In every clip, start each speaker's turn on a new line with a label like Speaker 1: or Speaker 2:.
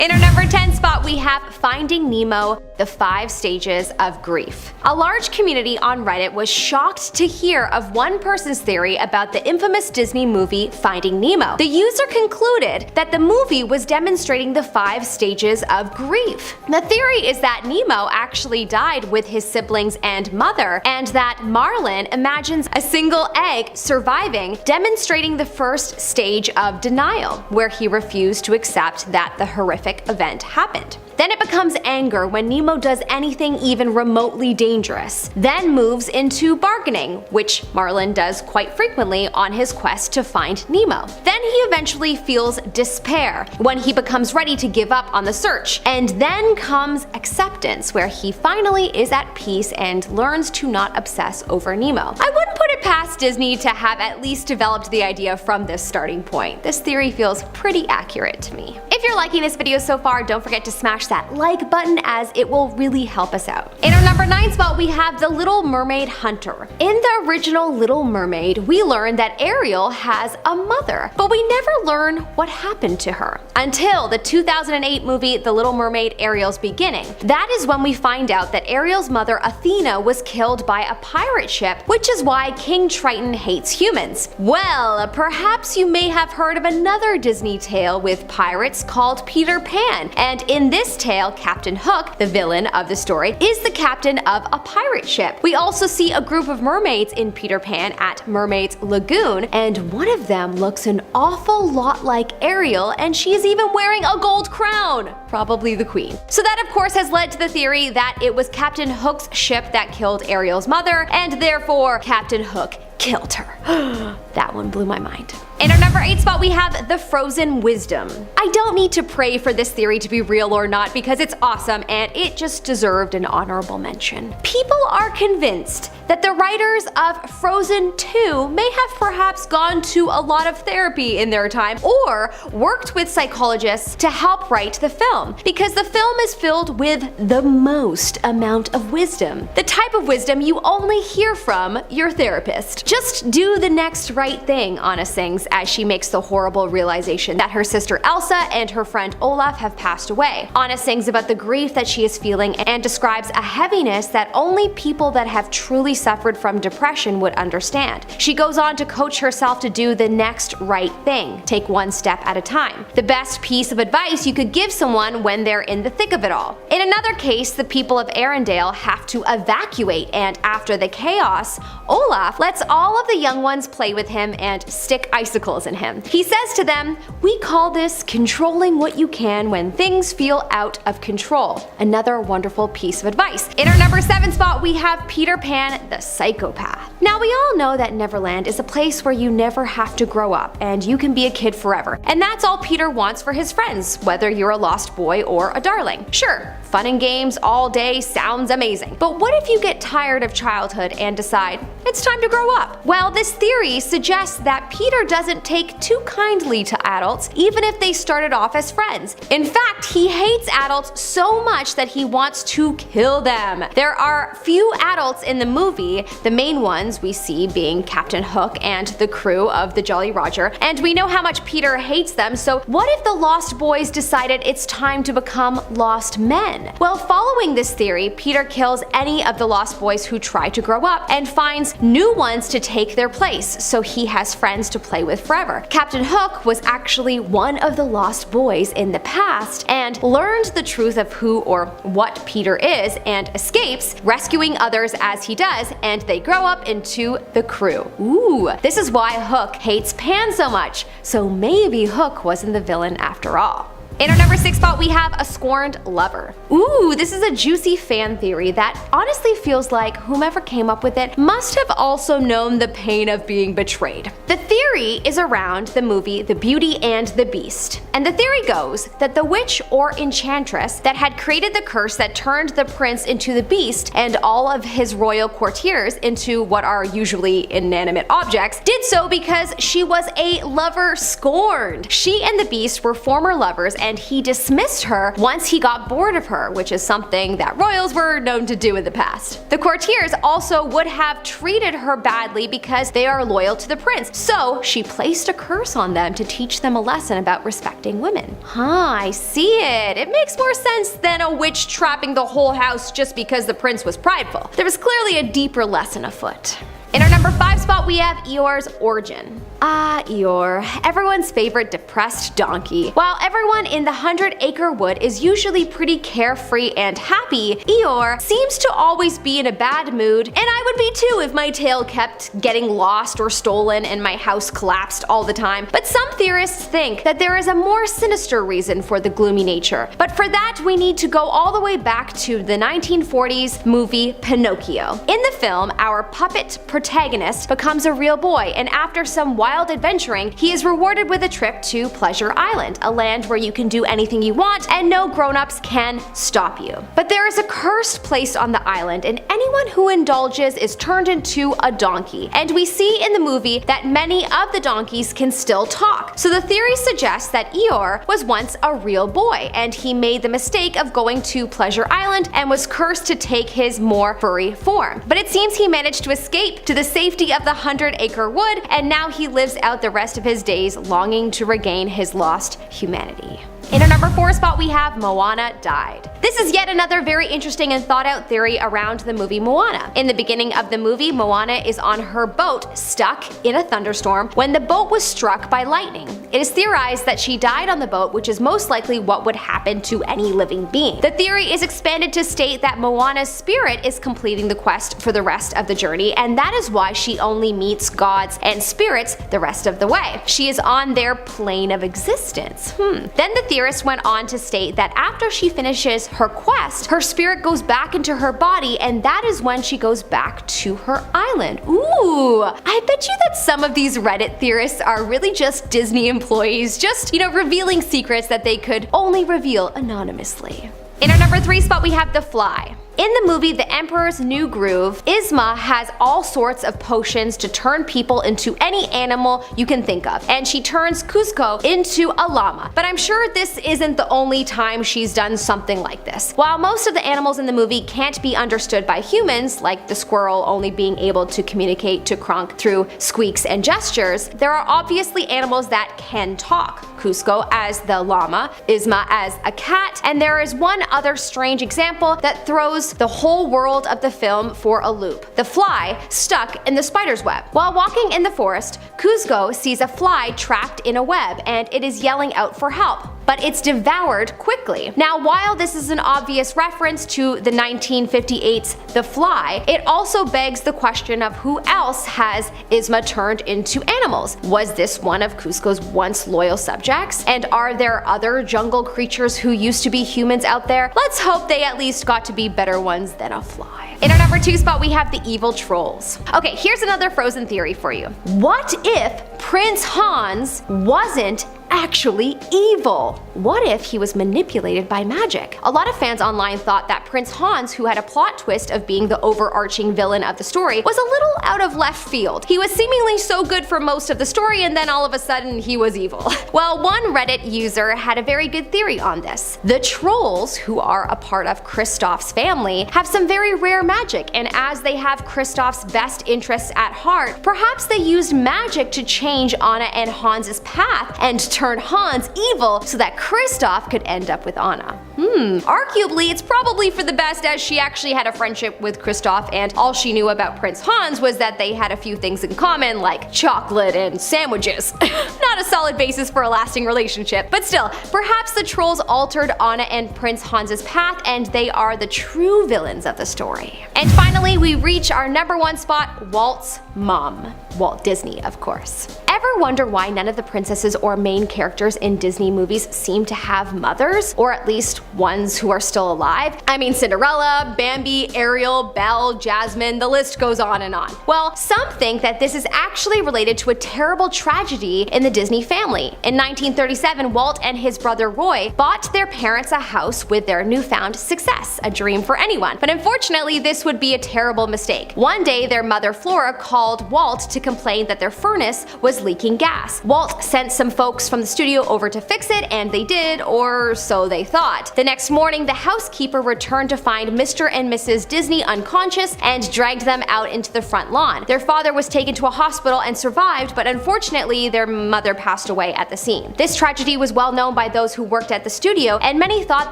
Speaker 1: In our number 10 spot, we have Finding Nemo, the 5 Stages of Grief. A large community on Reddit was shocked to hear of one person's theory about the infamous Disney movie Finding Nemo. The user concluded that the movie was demonstrating the 5 stages of grief. The theory is that Nemo actually died with his siblings and mother, and that Marlin imagines a single egg surviving, demonstrating the first stage of denial, where he refused to accept that the horrific event happened. Then it becomes anger when Nemo does anything even remotely dangerous. Then moves into bargaining, which Marlin does quite frequently on his quest to find Nemo. Then he eventually feels despair when he becomes ready to give up on the search. And then comes acceptance, where he finally is at peace and learns to not obsess over Nemo. I wouldn't put it past Disney to have at least developed the idea from this starting point. This theory feels pretty accurate to me. If you're liking this video so far, don't forget to smash that like button, as it will really help us out. In our number 9 spot, we have The Little Mermaid Hunter. In the original Little Mermaid, we learn that Ariel has a mother, but we never learn what happened to her until the 2008 movie The Little Mermaid: Ariel's Beginning. That is when we find out that Ariel's mother Athena was killed by a pirate ship, which is why King Triton hates humans. Well, perhaps you may have heard of another Disney tale with pirates called Peter Pan, and in this tale, Captain Hook, the villain of the story, is the captain of a pirate ship. We also see a group of mermaids in Peter Pan at Mermaid's Lagoon, and one of them looks an awful lot like Ariel, and she is even wearing a gold crown! Probably the queen. So that of course has led to the theory that it was Captain Hook's ship that killed Ariel's mother, and therefore Captain Hook killed her. That one blew my mind. In our number 8 spot, we have The Frozen Wisdom. I don't need to pray for this theory to be real or not, because it's awesome and it just deserved an honorable mention. People are convinced that the writers of Frozen 2 may have perhaps gone to a lot of therapy in their time, or worked with psychologists to help write the film, because the film is filled with the most amount of wisdom. The type of wisdom you only hear from your therapist. Just do the next right thing, Anna sings as she makes the horrible realization that her sister Elsa and her friend Olaf have passed away. Anna sings about the grief that she is feeling and describes a heaviness that only people that have truly suffered from depression would understand. She goes on to coach herself to do the next right thing, take one step at a time. The best piece of advice you could give someone when they're in the thick of it all. In another case, the people of Arendelle have to evacuate, and after the chaos, Olaf lets all of the young ones play with him and stick icicles in him. He says to them, "We call this controlling what you can when things feel out of control." Another wonderful piece of advice. In our number 7 spot, we have Peter Pan the Psychopath. Now we all know that Neverland is a place where you never have to grow up and you can be a kid forever. And that's all Peter wants for his friends, whether you're a lost boy or a darling. Sure, fun and games all day sounds amazing. But what if you get tired of childhood and decide it's time to grow up? Well, this theory suggests that Peter doesn't take too kindly to adults, even if they started off as friends. In fact, he hates adults so much that he wants to kill them. There are few adults in the movie, the main ones we see being Captain Hook and the crew of the Jolly Roger, and we know how much Peter hates them, so what if the Lost Boys decided it's time to become lost men? Well, following this theory, Peter kills any of the Lost Boys who try to grow up and finds new ones to take their place, so he has friends to play with forever. Captain Hook was actually one of the Lost Boys in the past and learned the truth of who or what Peter is and escapes, rescuing others as he does, and they grow up into the crew. Ooh, this is why Hook hates Pan so much, so maybe Hook wasn't the villain after all. In our number 6 spot, we have A Scorned Lover. Ooh, this is a juicy fan theory that honestly feels like whomever came up with it must have also known the pain of being betrayed. The theory is around the movie The Beauty and the Beast, and the theory goes that the witch or enchantress that had created the curse that turned the prince into the beast and all of his royal courtiers into what are usually inanimate objects did so because she was a lover scorned. She and the beast were former lovers, and and he dismissed her once he got bored of her, which is something that royals were known to do in the past. The courtiers also would have treated her badly because they are loyal to the prince, so she placed a curse on them to teach them a lesson about respecting women. I see it. It makes more sense than a witch trapping the whole house just because the prince was prideful. There was clearly a deeper lesson afoot. In our number 5 spot, we have Eeyore's origin. Eeyore, everyone's favorite depressed donkey. While everyone in the 100-acre wood is usually pretty carefree and happy, Eeyore seems to always be in a bad mood, and I would be too if my tail kept getting lost or stolen and my house collapsed all the time. But some theorists think that there is a more sinister reason for the gloomy nature. But for that, we need to go all the way back to the 1940s movie Pinocchio. In the film, our puppet protagonist becomes a real boy, and after some wild adventuring, he is rewarded with a trip to Pleasure Island, a land where you can do anything you want and no grown-ups can stop you. But there is a curse placed on the island, and anyone who indulges is turned into a donkey. And we see in the movie that many of the donkeys can still talk. So the theory suggests that Eeyore was once a real boy, and he made the mistake of going to Pleasure Island and was cursed to take his more furry form. But it seems he managed to escape to the safety of the 100-acre wood, and now he lives out the rest of his days longing to regain his lost humanity. In our number 4 spot, we have Moana died. This is yet another very interesting and thought out theory around the movie Moana. In the beginning of the movie, Moana is on her boat stuck in a thunderstorm when the boat was struck by lightning. It is theorized that she died on the boat, which is most likely what would happen to any living being. The theory is expanded to state that Moana's spirit is completing the quest for the rest of the journey, and that is why she only meets gods and spirits the rest of the way. She is on their plane of existence. Then the theorist went on to state that after she finishes her quest, her spirit goes back into her body, and that is when she goes back to her island. Ooh, I bet you that some of these Reddit theorists are really just Disney employees, just, revealing secrets that they could only reveal anonymously. In our number 3 spot, we have The Fly. In the movie The Emperor's New Groove, Yzma has all sorts of potions to turn people into any animal you can think of, and she turns Kuzco into a llama. But I'm sure this isn't the only time she's done something like this. While most of the animals in the movie can't be understood by humans, like the squirrel only being able to communicate to Kronk through squeaks and gestures, there are obviously animals that can talk. Kuzco as the llama, Yzma as a cat, and there is one other strange example that throws the whole world of the film for a loop: the fly stuck in the spider's web. While walking in the forest, Kuzco sees a fly trapped in a web, and it is yelling out for help, but it's devoured quickly. Now, while this is an obvious reference to the 1958's The Fly, it also begs the question of who else has Yzma turned into animals. Was this one of Kuzco's once loyal subjects? And are there other jungle creatures who used to be humans out there? Let's hope they at least got to be better ones than a fly. In our number 2 spot, we have the evil trolls. Okay, here's another Frozen theory for you. What if Prince Hans wasn't actually evil? What if he was manipulated by magic? A lot of fans online thought that Prince Hans, who had a plot twist of being the overarching villain of the story, was a little out of left field. He was seemingly so good for most of the story, and then all of a sudden he was evil. Well, one Reddit user had a very good theory on this. The trolls, who are a part of Kristoff's family, have some very rare magic, and as they have Kristoff's best interests at heart, perhaps they used magic to change Anna and Hans's path and turn Hans evil so that Kristoff could end up with Anna. Arguably, it's probably for the best, as she actually had a friendship with Kristoff, and all she knew about Prince Hans was that they had a few things in common, like chocolate and sandwiches. Not a solid basis for a lasting relationship, but still, perhaps the trolls altered Anna and Prince Hans's path, and they are the true villains of the story. And finally, we reach our number 1 spot, Walt's mom. Walt Disney, of course. Ever wonder why none of the princesses or main characters in Disney movies seem to have mothers, or at least ones who are still alive? I mean, Cinderella, Bambi, Ariel, Belle, Jasmine, the list goes on and on. Well, some think that this is actually related to a terrible tragedy in the Disney family. In 1937, Walt and his brother Roy bought their parents a house with their newfound success, a dream for anyone. But unfortunately, this would be a terrible mistake. One day, their mother Flora called Walt to complain that their furnace was leaking gas. Walt sent some folks from the studio over to fix it, and they they did, or so they thought. The next morning, the housekeeper returned to find Mr. and Mrs. Disney unconscious and dragged them out into the front lawn. Their father was taken to a hospital and survived, but unfortunately their mother passed away at the scene. This tragedy was well known by those who worked at the studio, and many thought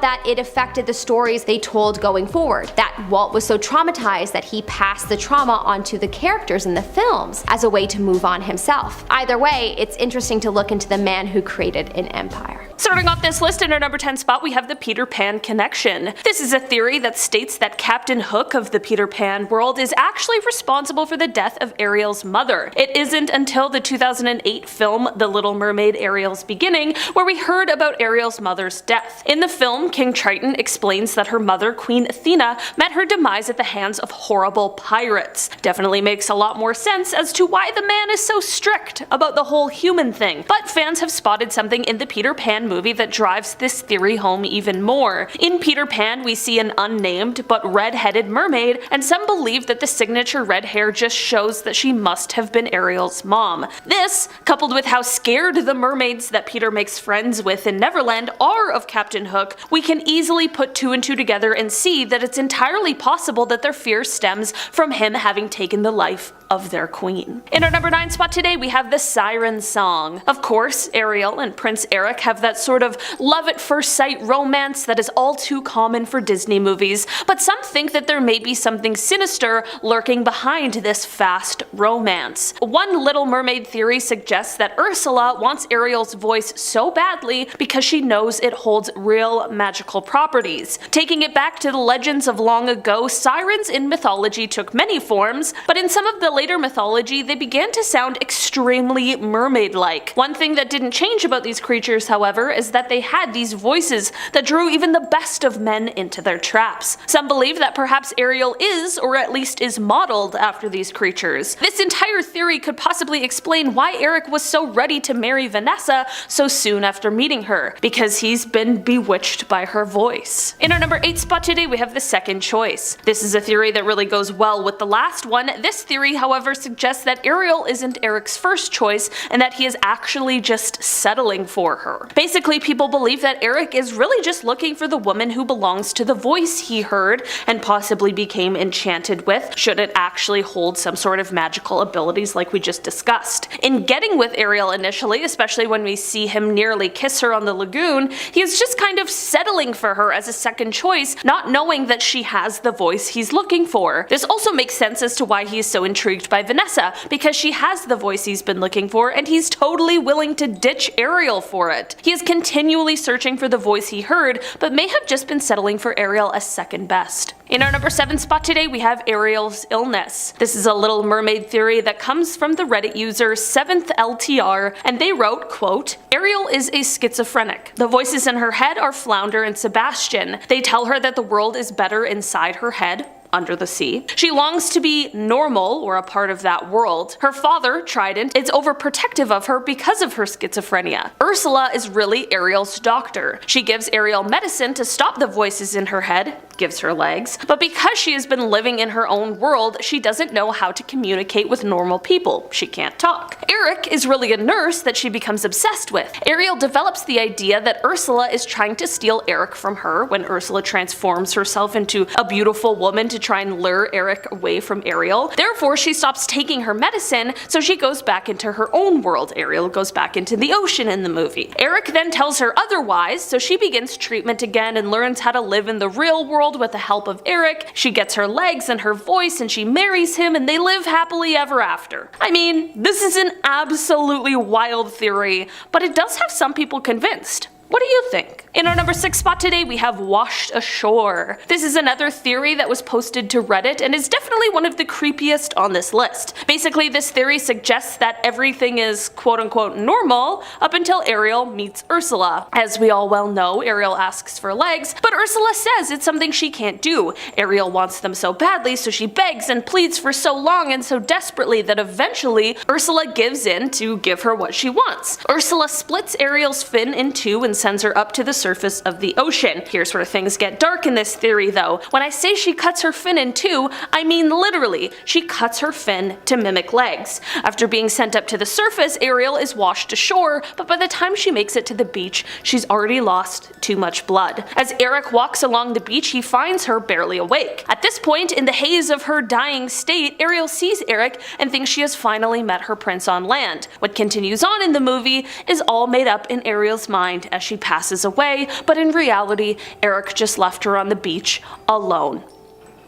Speaker 1: that it affected the stories they told going forward, that Walt was so traumatized that he passed the trauma onto the characters in the films as a way to move on himself. Either way, it's interesting to look into the man who created an empire.
Speaker 2: Starting off this list in our number 10 spot, we have the Peter Pan connection. This is a theory that states that Captain Hook of the Peter Pan world is actually responsible for the death of Ariel's mother. It isn't until the 2008 film The Little Mermaid: Ariel's Beginning where we heard about Ariel's mother's death. In the film, King Triton explains that her mother, Queen Athena, met her demise at the hands of horrible pirates. Definitely makes a lot more sense as to why the man is so strict about the whole human thing, but fans have spotted something in the Peter Pan movie that drives this theory home even more. In Peter Pan, we see an unnamed but red-headed mermaid, and some believe that the signature red hair just shows that she must have been Ariel's mom. This, coupled with how scared the mermaids that Peter makes friends with in Neverland are of Captain Hook, we can easily put two and two together and see that it's entirely possible that their fear stems from him having taken the life of their queen. In our number 9 spot today, we have the Siren Song. Of course, Ariel and Prince Eric have that sort of love at first sight romance that is all too common for Disney movies, but some think that there may be something sinister lurking behind this fast romance. One Little Mermaid theory suggests that Ursula wants Ariel's voice so badly because she knows it holds real magical properties. Taking it back to the legends of long ago, sirens in mythology took many forms, but in some of the later mythology they began to sound extremely mermaid-like. One thing that didn't change about these creatures, however, is that they had these voices that drew even the best of men into their traps. Some believe that perhaps Ariel is, or at least is modeled after these creatures. This entire theory could possibly explain why Eric was so ready to marry Vanessa so soon after meeting her, because he's been bewitched by her voice. In our number 8 spot today, we have the Second Choice. This is a theory that really goes well with the last one. This theory, however, suggests that Ariel isn't Eric's first choice and that he is actually just settling for her. Basically, people believe that Eric is really just looking for the woman who belongs to the voice he heard and possibly became enchanted with, should it actually hold some sort of magical abilities like we just discussed. In getting with Ariel initially, especially when we see him nearly kiss her on the lagoon, he is just kind of settling for her as a second choice, not knowing that she has the voice he's looking for. This also makes sense as to why he is so intrigued by Vanessa, because she has the voice he's been looking for and he's totally willing to ditch Ariel for it. He is continually searching for the voice he heard, but may have just been settling for Ariel as second best. In our number 7 spot today, we have Ariel's illness. This is a Little Mermaid theory that comes from the Reddit user 7thLTR, and they wrote, quote, "Ariel is a schizophrenic. The voices in her head are Flounder and Sebastian. They tell her that the world is better inside her head, under the sea. She longs to be normal, or a part of that world. Her father, Trident, is overprotective of her because of her schizophrenia. Ursula is really Ariel's doctor. She gives Ariel medicine to stop the voices in her head, gives her legs, but because she has been living in her own world, she doesn't know how to communicate with normal people. She can't talk. Eric is really a nurse that she becomes obsessed with. Ariel develops the idea that Ursula is trying to steal Eric from her when Ursula transforms herself into a beautiful woman to try and lure Eric away from Ariel. Therefore, she stops taking her medicine, so she goes back into her own world. Ariel goes back into the ocean in the movie. Eric then tells her otherwise, so she begins treatment again and learns how to live in the real world with the help of Eric. She gets her legs and her voice and she marries him and they live happily ever after. I mean, this is an absolutely wild theory, but it does have some people convinced. What do you think? In our number 6 spot today, we have Washed Ashore. This is another theory that was posted to Reddit and is definitely one of the creepiest on this list. Basically, this theory suggests that everything is quote-unquote normal up until Ariel meets Ursula. As we all well know, Ariel asks for legs, but Ursula says it's something she can't do. Ariel wants them so badly, so she begs and pleads for so long and so desperately that eventually Ursula gives in to give her what she wants. Ursula splits Ariel's fin in two and sends her up to the surface of the ocean. Here's where things get dark in this theory though. When I say she cuts her fin in two, I mean literally, she cuts her fin to mimic legs. After being sent up to the surface, Ariel is washed ashore, but by the time she makes it to the beach, she's already lost too much blood. As Eric walks along the beach, he finds her barely awake. At this point, in the haze of her dying state, Ariel sees Eric and thinks she has finally met her prince on land. What continues on in the movie is all made up in Ariel's mind as she passes away, but in reality, Eric just left her on the beach alone.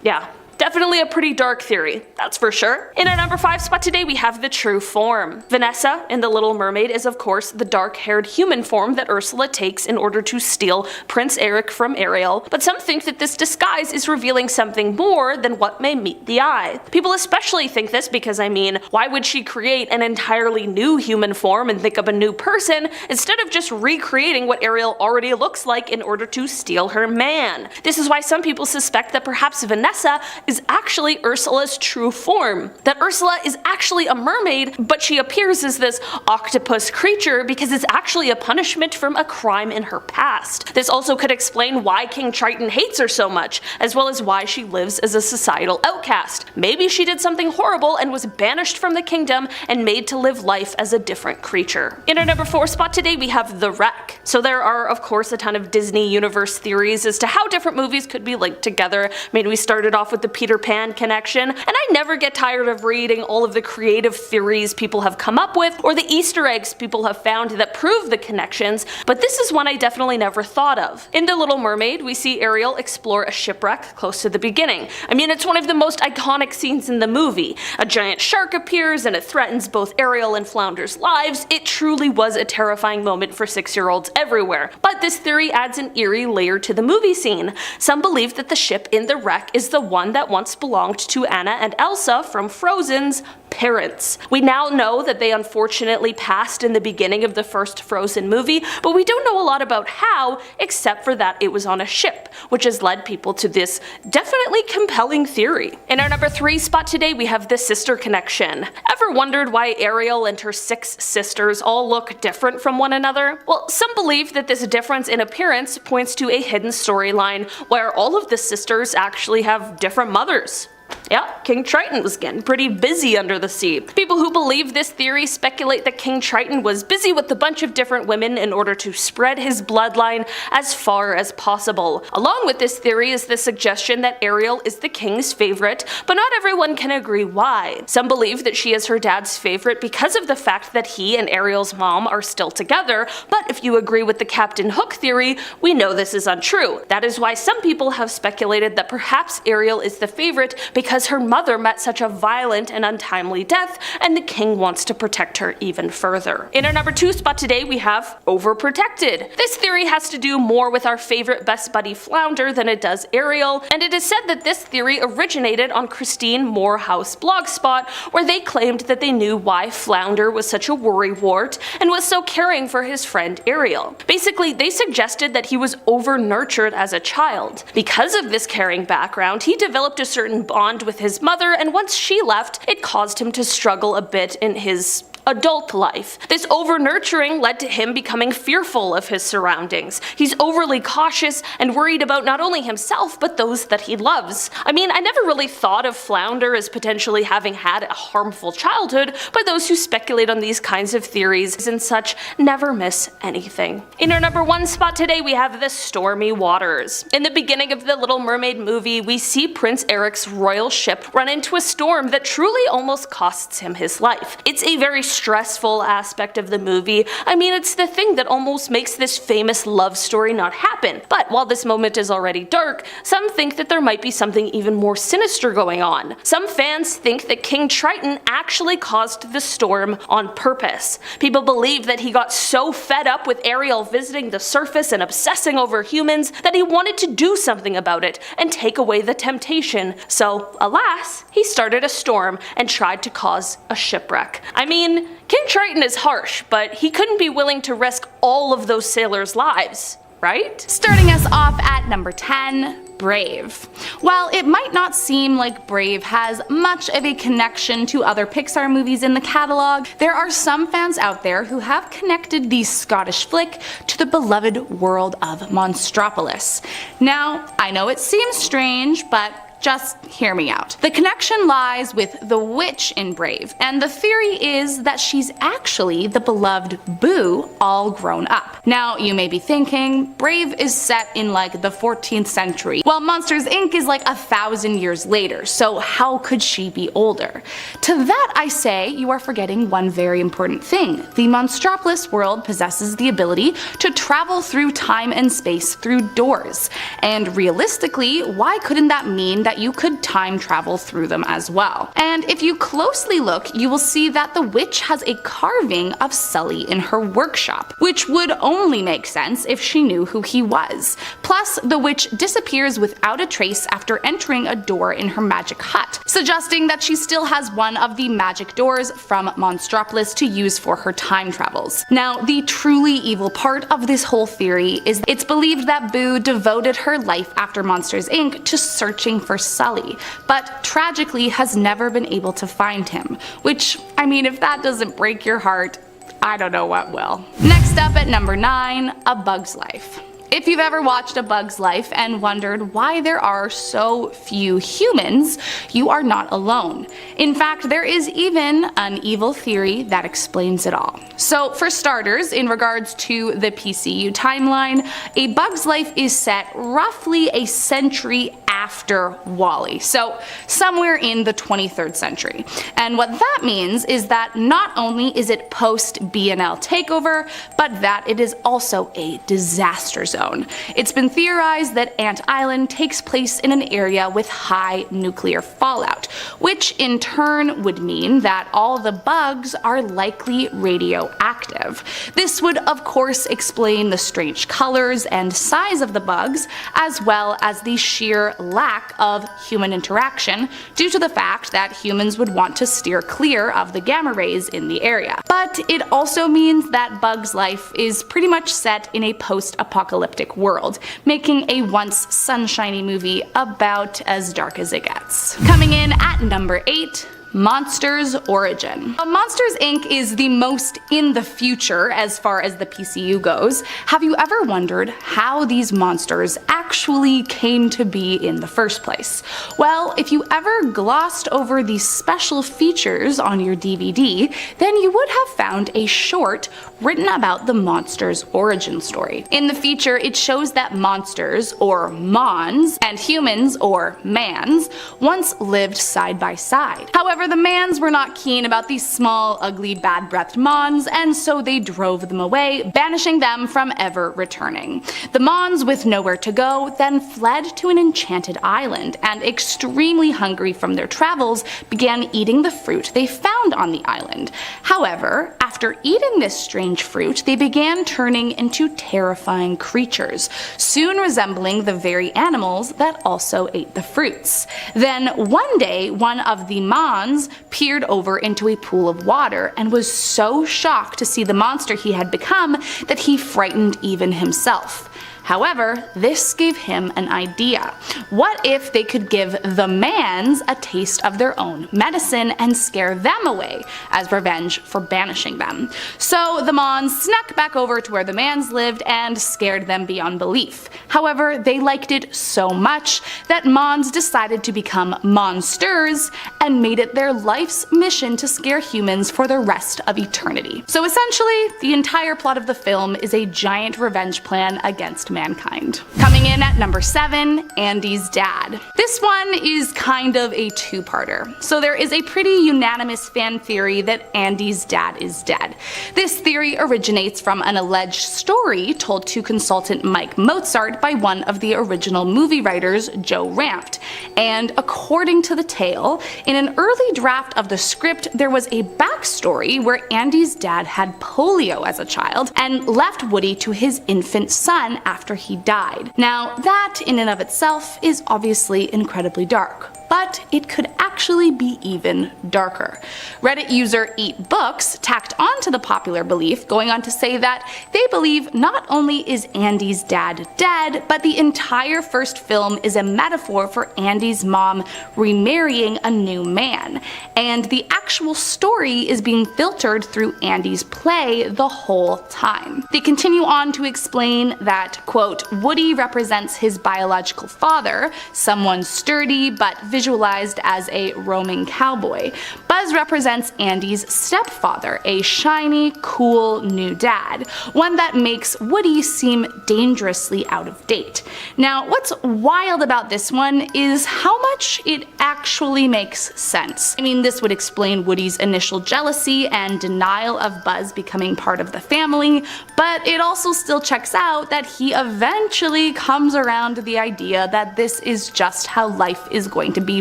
Speaker 2: Yeah. Definitely a pretty dark theory, that's for sure. In our number 5 spot today, we have the true form. Vanessa in The Little Mermaid is of course the dark-haired human form that Ursula takes in order to steal Prince Eric from Ariel, but some think that this disguise is revealing something more than what may meet the eye. People especially think this because, I mean, why would she create an entirely new human form and think of a new person instead of just recreating what Ariel already looks like in order to steal her man? This is why some people suspect that perhaps Vanessa is actually Ursula's true form. That Ursula is actually a mermaid, but she appears as this octopus creature because it's actually a punishment from a crime in her past. This also could explain why King Triton hates her so much, as well as why she lives as a societal outcast. Maybe she did something horrible and was banished from the kingdom and made to live life as a different creature. In our number 4 spot today, we have The Wreck. So there are of course a ton of Disney universe theories as to how different movies could be linked together. Maybe we started off with the Peter Pan connection, and I never get tired of reading all of the creative theories people have come up with or the Easter eggs people have found that prove the connections, but this is one I definitely never thought of. In The Little Mermaid, we see Ariel explore a shipwreck close to the beginning. I mean, it's one of the most iconic scenes in the movie. A giant shark appears and it threatens both Ariel and Flounder's lives. It truly was a terrifying moment for 6-year-olds everywhere. But this theory adds an eerie layer to the movie scene. Some believe that the ship in the wreck is the one that once belonged to Anna and Elsa from Frozen's parents. We now know that they unfortunately passed in the beginning of the first Frozen movie, but we don't know a lot about how, except for that it was on a ship, which has led people to this definitely compelling theory. In our number 3 spot today, we have the sister connection. Ever wondered why Ariel and her 6 sisters all look different from one another? Well, some believe that this difference in appearance points to a hidden storyline where all of the sisters actually have different mothers. Yeah, King Triton was getting pretty busy under the sea. People who believe this theory speculate that King Triton was busy with a bunch of different women in order to spread his bloodline as far as possible. Along with this theory is the suggestion that Ariel is the king's favorite, but not everyone can agree why. Some believe that she is her dad's favorite because of the fact that he and Ariel's mom are still together, but if you agree with the Captain Hook theory, we know this is untrue. That is why some people have speculated that perhaps Ariel is the favorite because her mother met such a violent and untimely death, and the king wants to protect her even further. In our number 2 spot today, we have overprotected. This theory has to do more with our favorite best buddy Flounder than it does Ariel, and it is said that this theory originated on Christine Morehouse Blogspot, where they claimed that they knew why Flounder was such a worrywart and was so caring for his friend Ariel. Basically, they suggested that he was over-nurtured as a child. Because of this caring background, he developed a certain bond with his mother, and once she left, it caused him to struggle a bit in his adult life. This over-nurturing led to him becoming fearful of his surroundings. He's overly cautious and worried about not only himself, but those that he loves. I mean, I never really thought of Flounder as potentially having had a harmful childhood, but those who speculate on these kinds of theories and such never miss anything. In our number 1 spot today, we have the stormy waters. In the beginning of the Little Mermaid movie, we see Prince Eric's royal ship run into a storm that truly almost costs him his life. It's a very stressful aspect of the movie. I mean, it's the thing that almost makes this famous love story not happen. But while this moment is already dark, some think that there might be something even more sinister going on. Some fans think that King Triton actually caused the storm on purpose. People believe that he got so fed up with Ariel visiting the surface and obsessing over humans that he wanted to do something about it and take away the temptation. So, alas, he started a storm and tried to cause a shipwreck. I mean, King Triton is harsh, but he couldn't be willing to risk all of those sailors' lives. right?
Speaker 3: Starting us off at number 10, Brave. While it might not seem like Brave has much of a connection to other Pixar movies in the catalog, there are some fans out there who have connected the Scottish flick to the beloved world of Monstropolis. Now, I know it seems strange, but just hear me out. The connection lies with the witch in Brave, and the theory is that she's actually the beloved Boo all grown up. Now, you may be thinking, Brave is set in like the 14th century, while Monsters Inc. is like 1,000 years later, so how could she be older? To that I say, you are forgetting one very important thing. The Monstropolis world possesses the ability to travel through time and space through doors, and realistically, why couldn't that mean that you could time travel through them as well? And if you closely look, you will see that the witch has a carving of Sully in her workshop, which would only make sense if she knew who he was. Plus, the witch disappears without a trace after entering a door in her magic hut, suggesting that she still has one of the magic doors from Monstropolis to use for her time travels. Now, the truly evil part of this whole theory is it's believed that Boo devoted her life after Monsters Inc. to searching for Sully, but tragically has never been able to find him, which, I mean, if that doesn't break your heart, I don't know what will. Next up at number 9, A Bug's Life. If you've ever watched A Bug's Life and wondered why there are so few humans, you are not alone. In fact, there is even an evil theory that explains it all. So for starters, in regards to the PCU timeline, A Bug's Life is set roughly a century after WALL-E, so somewhere in the 23rd century. And what that means is that not only is it post BNL takeover, but that it is also a disaster zone. It's been theorized that Ant Island takes place in an area with high nuclear fallout, which in turn would mean that all the bugs are likely radioactive. This would of course explain the strange colors and size of the bugs, as well as the sheer lack of human interaction due to the fact that humans would want to steer clear of the gamma rays in the area. But it also means that Bug's Life is pretty much set in a post-apocalyptic world, making a once sunshiny movie about as dark as it gets. Coming in at number 8, Monsters Origin. While Monsters Inc. is the most in the future as far as the PCU goes, have you ever wondered how these monsters actually came to be in the first place? Well, if you ever glossed over the special features on your DVD, then you would have found a short written about the monsters' origin story. In the feature, it shows that monsters, or mons, and humans, or mans, once lived side by side. However, the mans were not keen about these small, ugly, bad-breathed mons, and so they drove them away, banishing them from ever returning. The mons, with nowhere to go, then fled to an enchanted island, and extremely hungry from their travels, began eating the fruit they found on the island. However, after eating this strange fruit, they began turning into terrifying creatures, soon resembling the very animals that also ate the fruits. Then one day, one of the mons peered over into a pool of water and was so shocked to see the monster he had become that he frightened even himself. However, this gave him an idea. What if they could give the mans a taste of their own medicine and scare them away as revenge for banishing them? So the mons snuck back over to where the mans lived and scared them beyond belief. However, they liked it so much that mons decided to become monsters and made it their life's mission to scare humans for the rest of eternity. So essentially, the entire plot of the film is a giant revenge plan against mankind. Coming in at number 7, Andy's dad. This one is kind of a two-parter. So there is a pretty unanimous fan theory that Andy's dad is dead. This theory originates from an alleged story told to consultant Mike Mozart by one of the original movie writers, Joe Ranft. And according to the tale, in an early draft of the script, there was a backstory where Andy's dad had polio as a child and left Woody to his infant son after he died. Now, that in and of itself is obviously incredibly dark. but it could actually be even darker. Reddit user Eat Books tacked on to the popular belief, going on to say that they believe not only is Andy's dad dead, but the entire first film is a metaphor for Andy's mom remarrying a new man, and the actual story is being filtered through Andy's play the whole time. They continue on to explain that, quote, Woody represents his biological father, someone sturdy but visualized as a roaming cowboy. Buzz represents Andy's stepfather, a shiny, cool new dad, one that makes Woody seem dangerously out of date. Now, what's wild about this one is how much it actually makes sense. I mean, this would explain Woody's initial jealousy and denial of Buzz becoming part of the family, but it also still checks out that he eventually comes around to the idea that this is just how life is going to be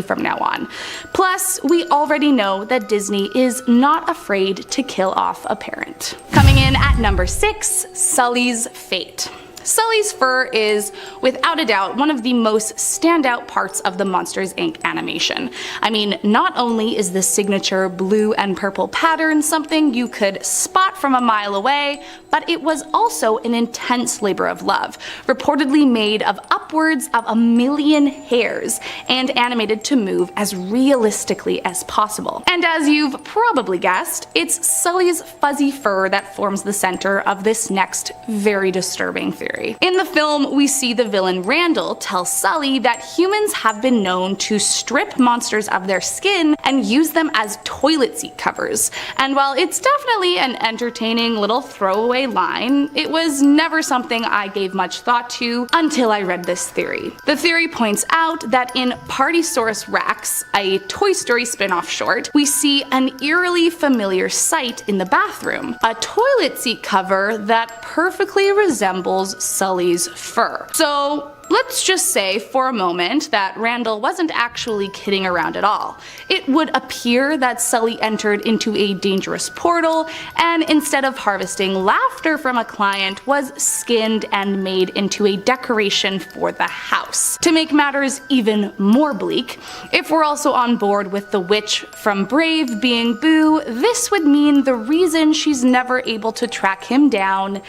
Speaker 3: from now on. Plus, we already know that Disney is not afraid to kill off a parent. Coming in at number 6, Sully's fate. Sully's fur is, without a doubt, one of the most standout parts of the Monsters, Inc. animation. I mean, not only is the signature blue and purple pattern something you could spot from a mile away, but it was also an intense labor of love, reportedly made of upwards of 1 million hairs and animated to move as realistically as possible. And as you've probably guessed, it's Sully's fuzzy fur that forms the center of this next very disturbing theory. In the film, we see the villain Randall tell Sully that humans have been known to strip monsters of their skin and use them as toilet seat covers. And while it's definitely an entertaining little throwaway line, it was never something I gave much thought to until I read this theory. The theory points out that in Partysaurus Rex, a Toy Story spin-off short, we see an eerily familiar sight in the bathroom, a toilet seat cover that perfectly resembles Sully's fur. So let's just say for a moment that Randall wasn't actually kidding around at all. It would appear that Sully entered into a dangerous portal and instead of harvesting laughter from a client was skinned and made into a decoration for the house. To make matters even more bleak, if we're also on board with the witch from Brave being Boo, this would mean the reason she's never able to track him down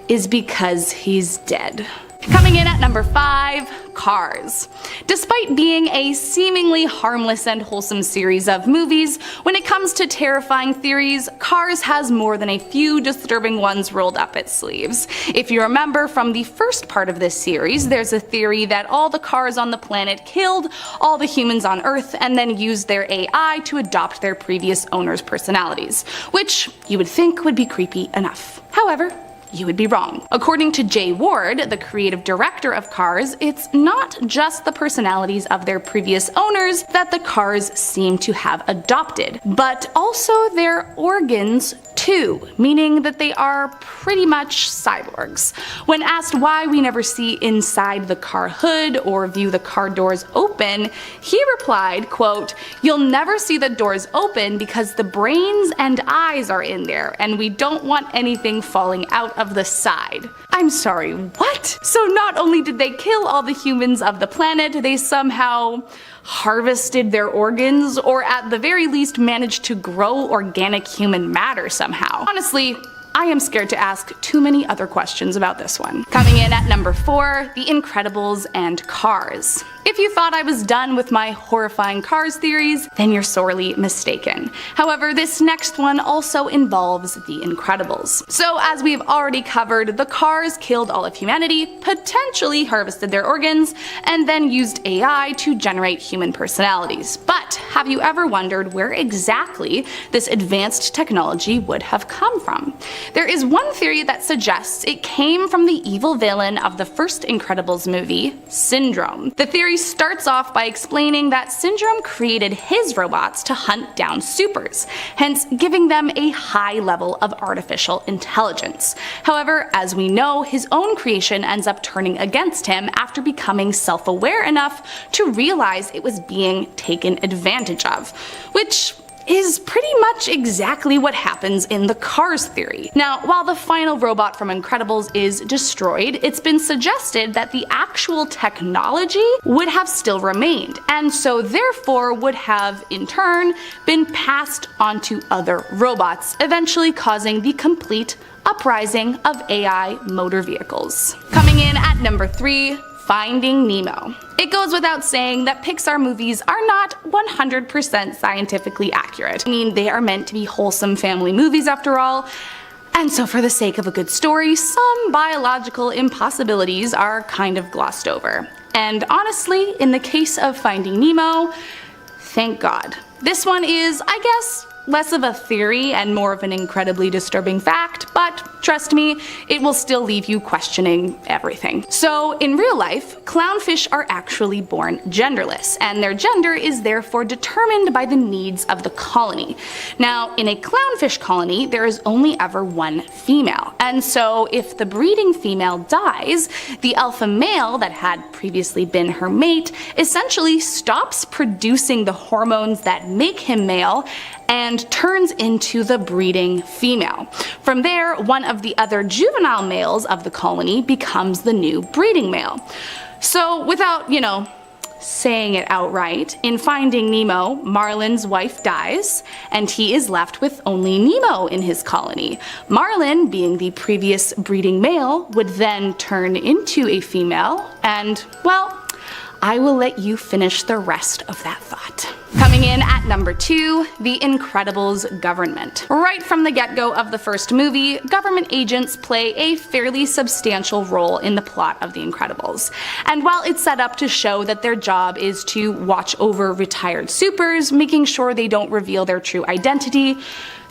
Speaker 3: is because he's dead. Coming in at number 5, Cars. Despite being a seemingly harmless and wholesome series of movies, when it comes to terrifying theories, Cars has more than a few disturbing ones rolled up its sleeves. If you remember from the first part of this series, there's a theory that all the cars on the planet killed all the humans on Earth and then used their AI to adopt their previous owners' personalities, which you would think would be creepy enough. However, you would be wrong. According to Jay Ward, the creative director of Cars, it's not just the personalities of their previous owners that the cars seem to have adopted, but also their organs too, meaning that they are pretty much cyborgs. When asked why we never see inside the car hood or view the car doors open, he replied, quote, "You'll never see the doors open because the brains and eyes are in there, and we don't want anything falling out of the side." I'm sorry, what? So not only did they kill all the humans of the planet, they somehow harvested their organs, or at the very least managed to grow organic human matter somehow. Honestly, I am scared to ask too many other questions about this one. Coming in at number 4, The Incredibles and Cars. If you thought I was done with my horrifying Cars theories, then you're sorely mistaken. However, this next one also involves The Incredibles. So as we've already covered, the Cars killed all of humanity, potentially harvested their organs, and then used AI to generate human personalities. But have you ever wondered where exactly this advanced technology would have come from? There is one theory that suggests it came from the evil villain of the first Incredibles movie, Syndrome. The theory starts off by explaining that Syndrome created his robots to hunt down supers, hence giving them a high level of artificial intelligence. However, as we know, his own creation ends up turning against him after becoming self-aware enough to realize it was being taken advantage of, which is pretty much exactly what happens in the Cars theory. Now, while the final robot from Incredibles is destroyed, it's been suggested that the actual technology would have still remained, and so therefore would have, in turn, been passed onto other robots, eventually causing the complete uprising of AI motor vehicles. Coming in at number 3, Finding Nemo. It goes without saying that Pixar movies are not 100% scientifically accurate. I mean, they are meant to be wholesome family movies after all, and so for the sake of a good story, some biological impossibilities are kind of glossed over. And honestly, in the case of Finding Nemo, thank God. This one is, I guess, less of a theory and more of an incredibly disturbing fact, but trust me, it will still leave you questioning everything. So in real life, clownfish are actually born genderless, and their gender is therefore determined by the needs of the colony. Now, in a clownfish colony, there is only ever one female, and so if the breeding female dies, the alpha male that had previously been her mate essentially stops producing the hormones that make him male and turns into the breeding female. From there, one of the other juvenile males of the colony becomes the new breeding male. So without, saying it outright, in Finding Nemo, Marlin's wife dies, and he is left with only Nemo in his colony. Marlin, being the previous breeding male, would then turn into a female, and, well, I will let you finish the rest of that thought. Coming in at number 2, The Incredibles government. Right from the get-go of the first movie, government agents play a fairly substantial role in the plot of The Incredibles. And while it's set up to show that their job is to watch over retired supers, making sure they don't reveal their true identity,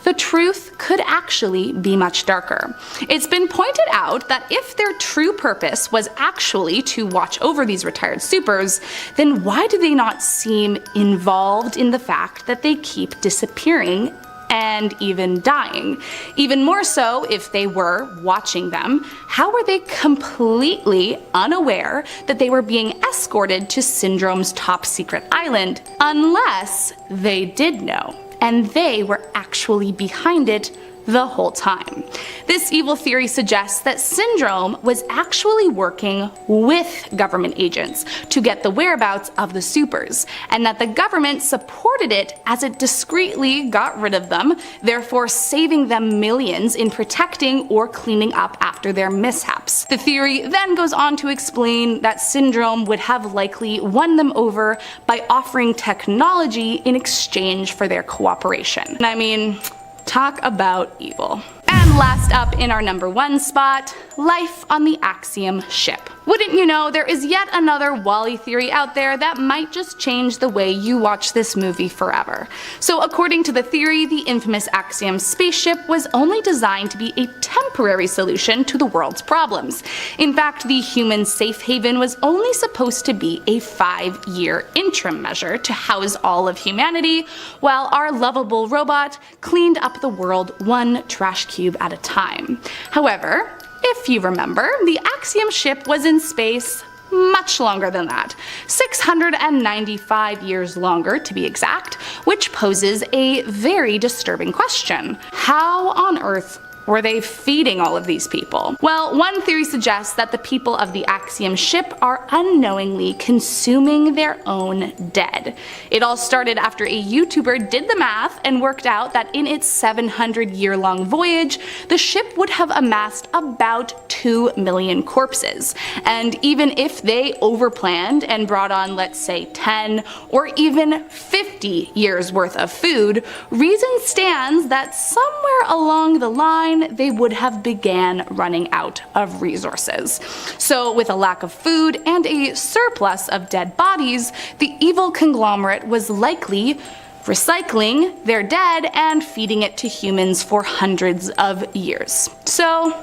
Speaker 3: the truth could actually be much darker. It's been pointed out that if their true purpose was actually to watch over these retired supers, then why do they not seem involved in the fact that they keep disappearing and even dying? Even more so, if they were watching them, how were they completely unaware that they were being escorted to Syndrome's top secret island, unless they did know, and they were actually behind it the whole time? This evil theory suggests that Syndrome was actually working with government agents to get the whereabouts of the supers, and that the government supported it as it discreetly got rid of them, therefore saving them millions in protecting or cleaning up after their mishaps. The theory then goes on to explain that Syndrome would have likely won them over by offering technology in exchange for their cooperation. And I mean, talk about evil. And last up in our number 1 spot, life on the Axiom ship. Wouldn't you know, there is yet another WALL-E theory out there that might just change the way you watch this movie forever. So according to the theory, the infamous Axiom spaceship was only designed to be a temporary solution to the world's problems. In fact, the human safe haven was only supposed to be a 5-year interim measure to house all of humanity, while our lovable robot cleaned up the world one trash cube at a time. However, if you remember, the Axiom ship was in space much longer than that, 695 years longer to be exact, which poses a very disturbing question. How on earth were they feeding all of these people? Well, one theory suggests that the people of the Axiom ship are unknowingly consuming their own dead. It all started after a YouTuber did the math and worked out that in its 700-year-long voyage, the ship would have amassed about 2 million corpses. And even if they overplanned and brought on, let's say, 10 or even 50 years worth of food, reason stands that somewhere along the line they would have began running out of resources. So with a lack of food and a surplus of dead bodies, the evil conglomerate was likely recycling their dead and feeding it to humans for hundreds of years. So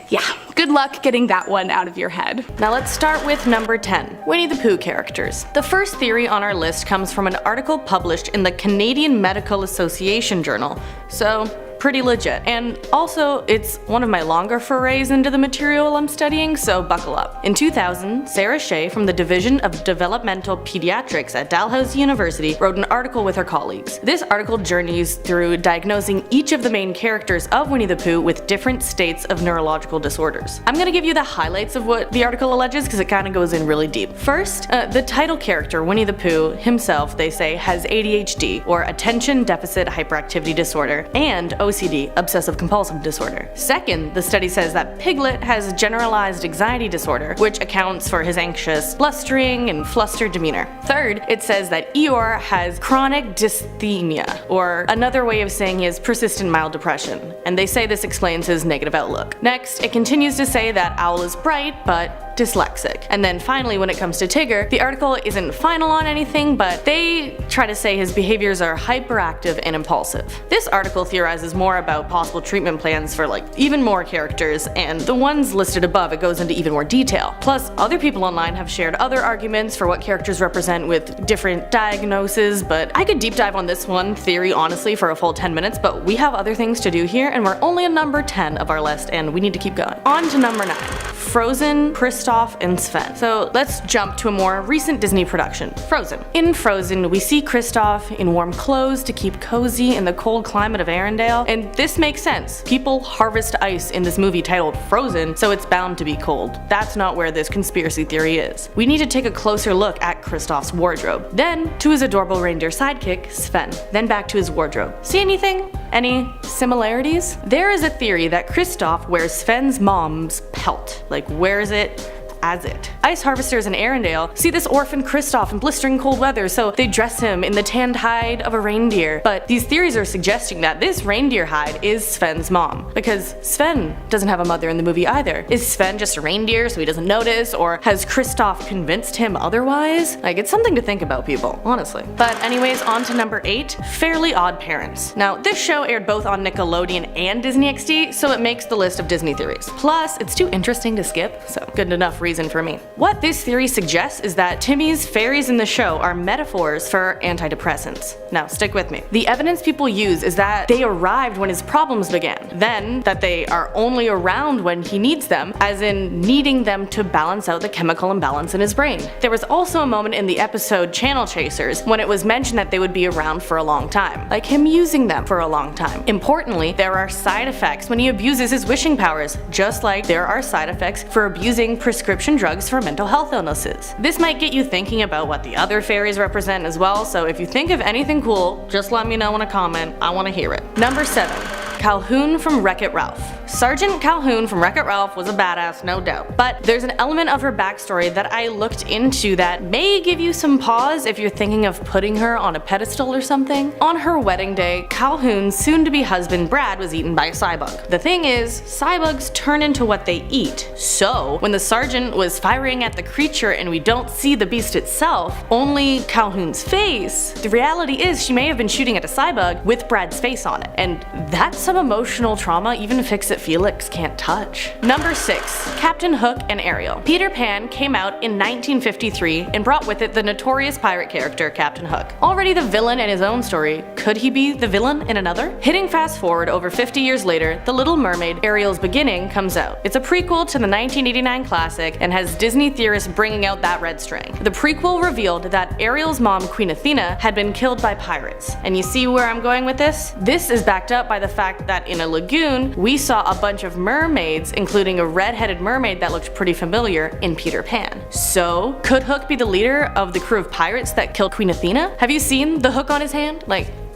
Speaker 3: yeah, good luck getting that one out of your head.
Speaker 4: Now let's start with number 10, Winnie the Pooh characters. The first theory on our list comes from an article published in the Canadian Medical Association Journal, so pretty legit. And also, it's one of my longer forays into the material I'm studying, so buckle up. In 2000, Sarah Shea from the Division of Developmental Pediatrics at Dalhousie University wrote an article with her colleagues. This article journeys through diagnosing each of the main characters of Winnie the Pooh with different states of neurological disorders. I'm gonna give you the highlights of what the article alleges because it kind of goes in really deep. First, the title character, Winnie the Pooh, himself, they say, has ADHD, or Attention Deficit Hyperactivity Disorder, and OCD, Obsessive Compulsive Disorder. Second, the study says that Piglet has generalized anxiety disorder, which accounts for his anxious, blustering, and flustered demeanor. Third, it says that Eeyore has chronic dysthymia, or another way of saying he has persistent mild depression, and they say this explains his negative outlook. Next, it continues to say that Owl is bright, but dyslexic. And then finally, when it comes to Tigger, the article isn't final on anything, but they try to say his behaviors are hyperactive and impulsive. This article theorizes more about possible treatment plans for even more characters, and the ones listed above, it goes into even more detail. Plus, other people online have shared other arguments for what characters represent with different diagnoses, but I could deep dive on this one theory honestly for a full 10 minutes, but we have other things to do here, and we're only on number 10 of our list, and we need to keep going. On to number 9. Frozen, Kristoff, and Sven. So let's jump to a more recent Disney production, Frozen. In Frozen, we see Kristoff in warm clothes to keep cozy in the cold climate of Arendelle, and this makes sense. People harvest ice in this movie titled Frozen, so it's bound to be cold. That's not where this conspiracy theory is. We need to take a closer look at Kristoff's wardrobe, then to his adorable reindeer sidekick, Sven, then back to his wardrobe. See anything? Any similarities? There is a theory that Kristoff wears Sven's mom's pelt, wears it as it. Ice harvesters in Arendelle see this orphan Kristoff in blistering cold weather, so they dress him in the tanned hide of a reindeer. But these theories are suggesting that this reindeer hide is Sven's mom, because Sven doesn't have a mother in the movie either. Is Sven just a reindeer so he doesn't notice, or has Kristoff convinced him otherwise? It's something to think about, people, honestly. But anyways, on to number 8, Fairly Odd Parents. Now, this show aired both on Nickelodeon and Disney XD, so it makes the list of Disney theories. Plus, it's too interesting to skip, so good enough reason for me. What this theory suggests is that Timmy's fairies in the show are metaphors for antidepressants. Now, stick with me. The evidence people use is that they arrived when his problems began, then that they are only around when he needs them, as in needing them to balance out the chemical imbalance in his brain. There was also a moment in the episode Channel Chasers when it was mentioned that they would be around for a long time, like him using them for a long time. Importantly, there are side effects when he abuses his wishing powers, just like there are side effects for abusing prescription drugs for mental health illnesses. This might get you thinking about what the other fairies represent as well, so if you think of anything cool, just let me know in a comment. I want to hear it. Number 7. Calhoun from Wreck-It Ralph. Sergeant Calhoun from Wreck-It Ralph was a badass, no doubt. But there's an element of her backstory that I looked into that may give you some pause if you're thinking of putting her on a pedestal or something. On her wedding day, Calhoun's soon-to-be husband Brad was eaten by a cybug. The thing is, cybugs turn into what they eat. So, when the sergeant was firing at the creature and we don't see the beast itself, only Calhoun's face, the reality is she may have been shooting at a cybug with Brad's face on it. And that's some emotional trauma even Fix-It Felix can't touch. Number 6. Captain Hook and Ariel. Peter Pan came out in 1953 and brought with it the notorious pirate character Captain Hook. Already the villain in his own story, could he be the villain in another? Hitting fast forward over 50 years later, The Little Mermaid, Ariel's Beginning comes out. It's a prequel to the 1989 classic and has Disney theorists bringing out that red string. The prequel revealed that Ariel's mom, Queen Athena, had been killed by pirates. And you see where I'm going with this? This is backed up by the fact that in a lagoon, we saw a bunch of mermaids, including a red-headed mermaid that looked pretty familiar in Peter Pan. So, could Hook be the leader of the crew of pirates that killed Queen Athena? Have you seen the hook on his hand?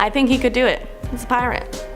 Speaker 4: I think he could do it. He's a pirate.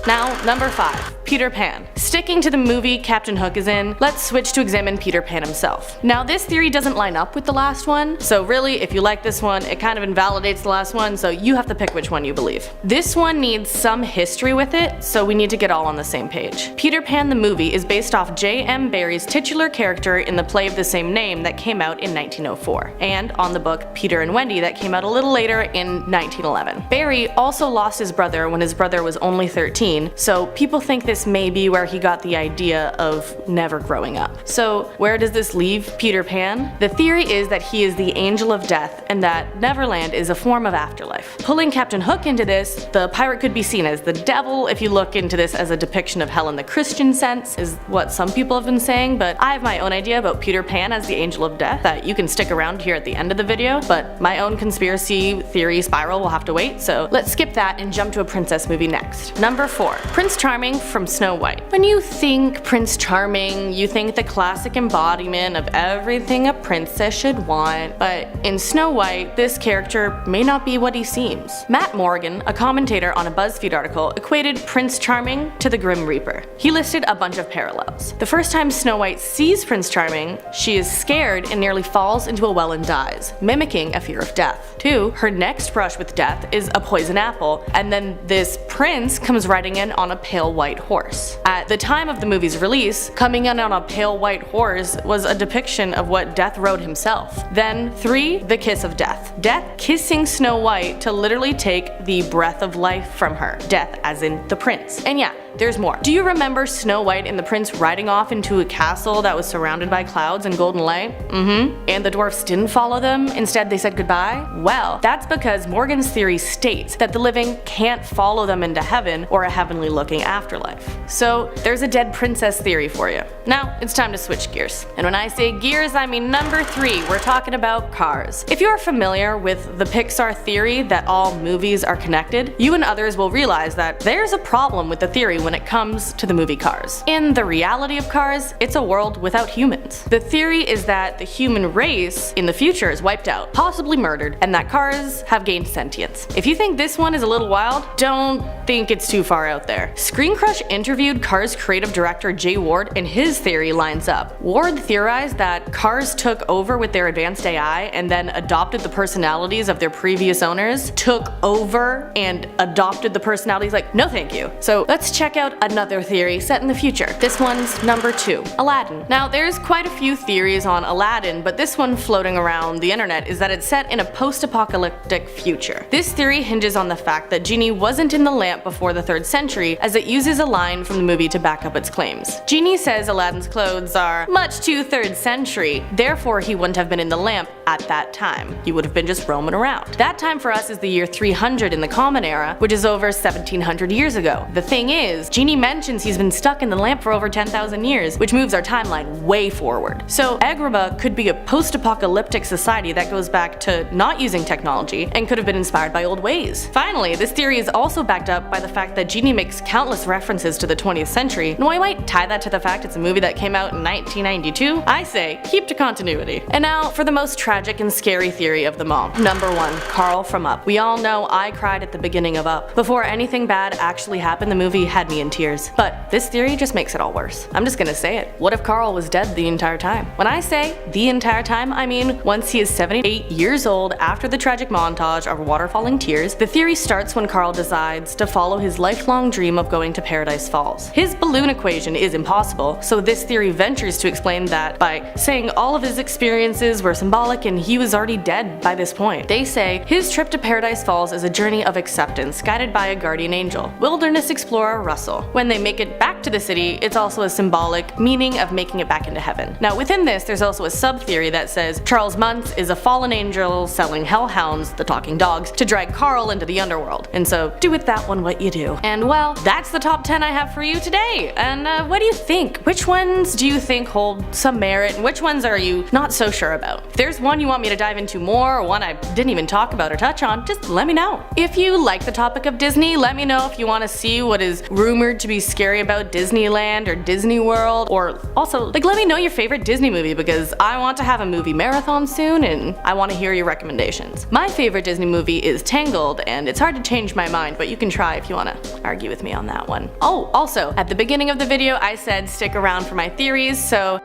Speaker 4: Now, number 5. Peter Pan. Sticking to the movie Captain Hook is in, let's switch to examine Peter Pan himself. Now, this theory doesn't line up with the last one, so really, if you like this one, it kind of invalidates the last one, so you have to pick which one you believe. This one needs some history with it, so we need to get all on the same page. Peter Pan the movie is based off J.M. Barrie's titular character in the play of the same name that came out in 1904, and on the book Peter and Wendy that came out a little later in 1911. Barrie also lost his brother when his brother was only 13, so people think this this may be where he got the idea of never growing up. So where does this leave Peter Pan? The theory is that he is the angel of death and that Neverland is a form of afterlife. Pulling Captain Hook into this, the pirate could be seen as the devil if you look into this as a depiction of hell in the Christian sense, is what some people have been saying, but I have my own idea about Peter Pan as the angel of death that you can stick around here at the end of the video, but my own conspiracy theory spiral will have to wait, so let's skip that and jump to a princess movie next. Number 4. Prince Charming from Snow White. When you think Prince Charming, you think the classic embodiment of everything a princess should want, but in Snow White, this character may not be what he seems. Matt Morgan, a commentator on a BuzzFeed article, equated Prince Charming to the Grim Reaper. He listed a bunch of parallels. The first time Snow White sees Prince Charming, she is scared and nearly falls into a well and dies, mimicking a fear of death. 2. Her next brush with death is a poison apple, and then this prince comes riding in on a pale white horse. At the time of the movie's release, coming in on a pale white horse was a depiction of what Death rode himself. Then 3. The kiss of death. Death kissing Snow White to literally take the breath of life from her. Death as in the prince. And yeah, there's more. Do you remember Snow White and the prince riding off into a castle that was surrounded by clouds and golden light? And the dwarfs didn't follow them, instead they said goodbye? Well, that's because Morgan's theory states that the living can't follow them into heaven or a heavenly looking afterlife. So there's a dead princess theory for you. Now it's time to switch gears. And when I say gears, I mean number 3, we're talking about cars. If you are familiar with the Pixar theory that all movies are connected, you and others will realize that there's a problem with the theory when it comes to the movie Cars. In the reality of Cars, it's a world without humans. The theory is that the human race in the future is wiped out, possibly murdered, and that cars have gained sentience. If you think this one is a little wild, don't think it's too far out there. Screen Crush interviewed Cars creative director Jay Ward, and his theory lines up. Ward theorized that Cars took over with their advanced AI and then adopted the personalities of their previous owners, took over and adopted the personalities, like, no thank you. So let's check out another theory set in the future. This one's number 2, Aladdin. Now there's quite a few theories on Aladdin, but this one floating around the internet is that it's set in a post-apocalyptic future. This theory hinges on the fact that Genie wasn't in the lamp before the 3rd century, as it uses a line from the movie to back up its claims. Genie says Aladdin's clothes are much too 3rd century, therefore he wouldn't have been in the lamp at that time. He would have been just roaming around. That time for us is the year 300 in the Common Era, which is over 1700 years ago. The thing is, Genie mentions he's been stuck in the lamp for over 10,000 years, which moves our timeline way forward. So Agrabah could be a post-apocalyptic society that goes back to not using technology and could have been inspired by old ways. Finally, this theory is also backed up by the fact that Genie makes countless references to the 20th century, and while I might tie that to the fact it's a movie that came out in 1992, I say keep to continuity. And now for the most tragic and scary theory of them all. Number 1, Carl from Up. We all know I cried at the beginning of Up. Before anything bad actually happened, the movie had me in tears. But this theory just makes it all worse. I'm just gonna say it. What if Carl was dead the entire time? When I say the entire time, I mean once he is 78 years old after the tragic montage of water falling tears. The theory starts when Carl decides to follow his lifelong dream of going to Paradise Falls. His balloon equation is impossible, so this theory ventures to explain that by saying all of his experiences were symbolic and he was already dead by this point. They say his trip to Paradise Falls is a journey of acceptance guided by a guardian angel, wilderness explorer Russell. When they make it back to the city, it's also a symbolic meaning of making it back into heaven. Now within this, there's also a sub-theory that says Charles Muntz is a fallen angel selling hellhounds, the talking dogs, to drag Carl into the underworld. And so do with that one what you do. And well, that's the top 10 I have for you today. And what do you think? Which ones do you think hold some merit and which ones are you not so sure about? If there's one you want me to dive into more, or one I didn't even talk about or touch on, just let me know. If you like the topic of Disney, let me know if you want to see what is rumored to be scary about Disneyland or Disney World, or also let me know your favorite Disney movie, because I want to have a movie marathon soon and I want to hear your recommendations. My favorite Disney movie is Tangled, and it's hard to change my mind, but you can try if you want to argue with me on that one. Oh, also, at the beginning of the video I said stick around for my theories, so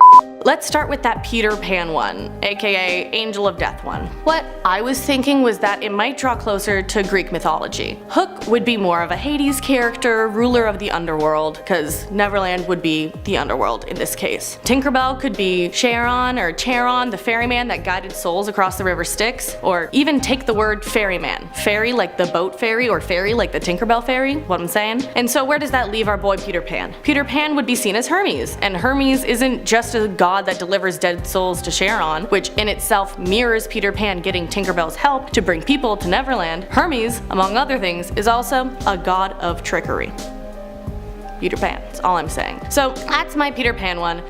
Speaker 4: Let's start with that Peter Pan one, aka Angel of Death one.
Speaker 1: What?
Speaker 4: I was thinking was that it might draw closer to Greek mythology. Hook would be more of a Hades character, ruler of the underworld, because Neverland would be the underworld in this case. Tinkerbell could be Charon or Charon, the ferryman that guided souls across the river Styx, or even take the word ferryman. Ferry like the boat ferry, or ferry like the Tinkerbell ferry, what I'm saying? And so where does that leave our boy Peter Pan? Peter Pan would be seen as Hermes, and Hermes isn't just a god that delivers dead souls to Charon, which in itself mirrors Peter Pan getting Tinkerbell's help to bring people to Neverland. Hermes, among other things, is also a god of trickery. Peter Pan, that's all I'm saying. So that's my Peter Pan one.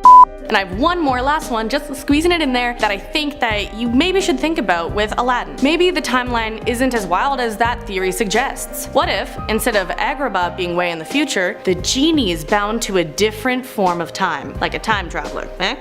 Speaker 4: And I have one more last one, just squeezing it in there, that I think that you maybe should think about with Aladdin. Maybe the timeline isn't as wild as that theory suggests. What if, instead of Agrabah being way in the future, the genie is bound to a different form of time, like a time traveler, eh?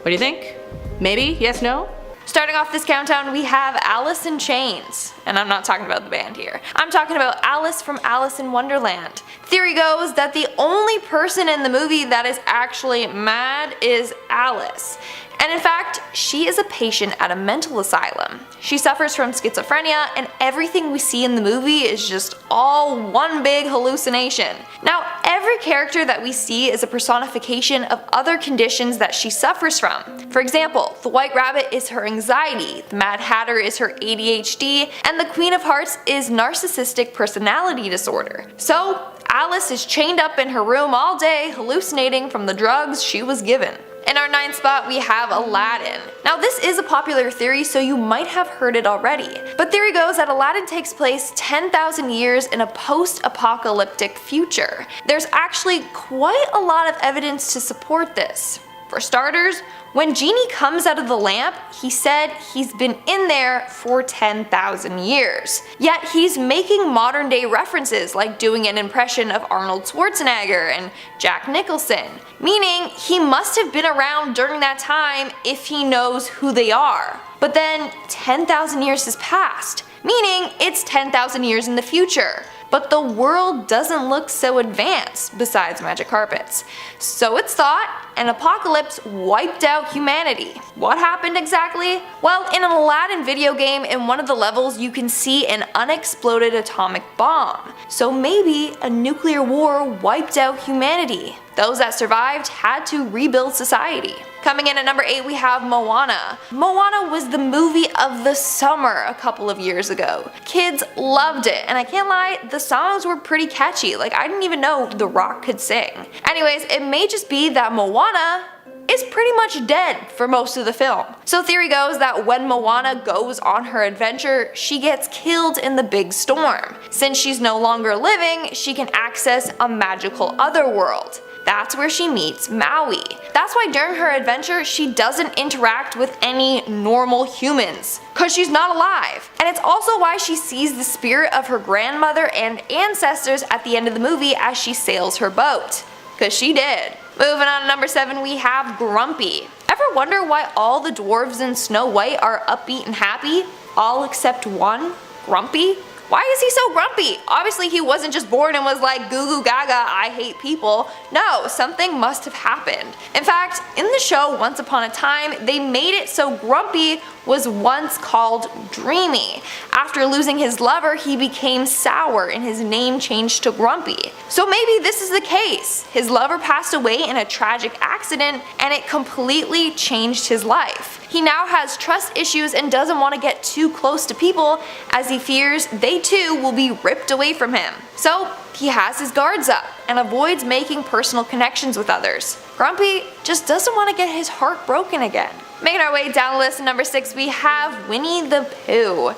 Speaker 4: What do you think? Maybe? Yes, no?
Speaker 1: Starting off this countdown, we have Alice in Chains. And I'm not talking about the band here. I'm talking about Alice from Alice in Wonderland. Theory goes that the only person in the movie that is actually mad is Alice. And in fact, she is a patient at a mental asylum. She suffers from schizophrenia, and everything we see in the movie is just all one big hallucination. Now, every character that we see is a personification of other conditions that she suffers from. For example, the White Rabbit is her anxiety, the Mad Hatter is her ADHD, and the Queen of Hearts is narcissistic personality disorder. So, Alice is chained up in her room all day, hallucinating from the drugs she was given. In our 9th spot, we have Aladdin. Now this is a popular theory, so you might have heard it already. But theory goes that Aladdin takes place 10,000 years in a post-apocalyptic future. There's actually quite a lot of evidence to support this. For starters, when Genie comes out of the lamp, he said he's been in there for 10,000 years. Yet he's making modern day references like doing an impression of Arnold Schwarzenegger and Jack Nicholson, meaning he must have been around during that time if he knows who they are. But then 10,000 years has passed, meaning it's 10,000 years in the future. But the world doesn't look so advanced besides magic carpets. So it's thought an apocalypse wiped out humanity. What happened exactly? Well, in an Aladdin video game, in one of the levels you can see an unexploded atomic bomb. So maybe a nuclear war wiped out humanity. Those that survived had to rebuild society. Coming in at number 8, we have Moana. Moana was the movie of the summer a couple of years ago. Kids loved it, and I can't lie, the songs were pretty catchy. Like, I didn't even know The Rock could sing. Anyways, it may just be that Moana is pretty much dead for most of the film. So theory goes that when Moana goes on her adventure, she gets killed in the big storm. Since she's no longer living, she can access a magical otherworld. That's where she meets Maui. That's why during her adventure, she doesn't interact with any normal humans, cause she's not alive. And it's also why she sees the spirit of her grandmother and ancestors at the end of the movie as she sails her boat, cause she did. Moving on to number 7, we have Grumpy. Ever wonder why all the dwarves in Snow White are upbeat and happy? All except one, Grumpy? Why is he so grumpy? Obviously he wasn't just born and was like goo goo gaga, I hate people. No, something must have happened. In fact, in the show Once Upon a Time, they made it so Grumpy was once called Dreamy. After losing his lover, he became sour and his name changed to Grumpy. So maybe this is the case. His lover passed away in a tragic accident and it completely changed his life. He now has trust issues and doesn't want to get too close to people as he fears they too will be ripped away from him. So he has his guards up and avoids making personal connections with others. Grumpy just doesn't want to get his heart broken again. Making our way down the list, number 6, we have Winnie the Pooh.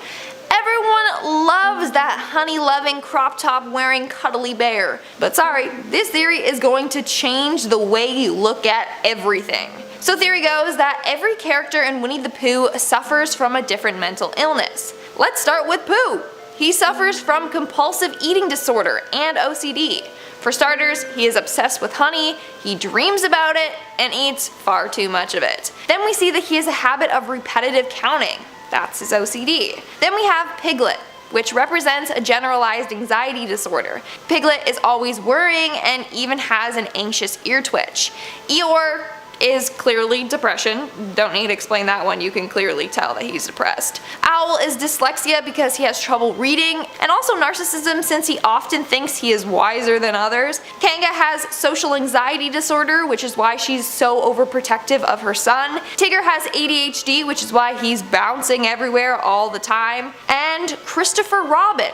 Speaker 1: Everyone loves that honey-loving, crop-top-wearing, cuddly bear. But sorry, this theory is going to change the way you look at everything. So theory goes that every character in Winnie the Pooh suffers from a different mental illness. Let's start with Pooh. He suffers from compulsive eating disorder and OCD. For starters, he is obsessed with honey, he dreams about it, and eats far too much of it. Then we see that he has a habit of repetitive counting. That's his OCD. Then we have Piglet, which represents a generalized anxiety disorder. Piglet is always worrying and even has an anxious ear twitch. Eeyore
Speaker 5: is clearly depression. Don't need to explain that one, you can clearly tell that he's depressed. Owl is dyslexia because he has trouble reading, and also narcissism since he often thinks he is wiser than others. Kanga has social anxiety disorder, which is why she's so overprotective of her son. Tigger has ADHD, which is why he's bouncing everywhere all the time. And Christopher Robin,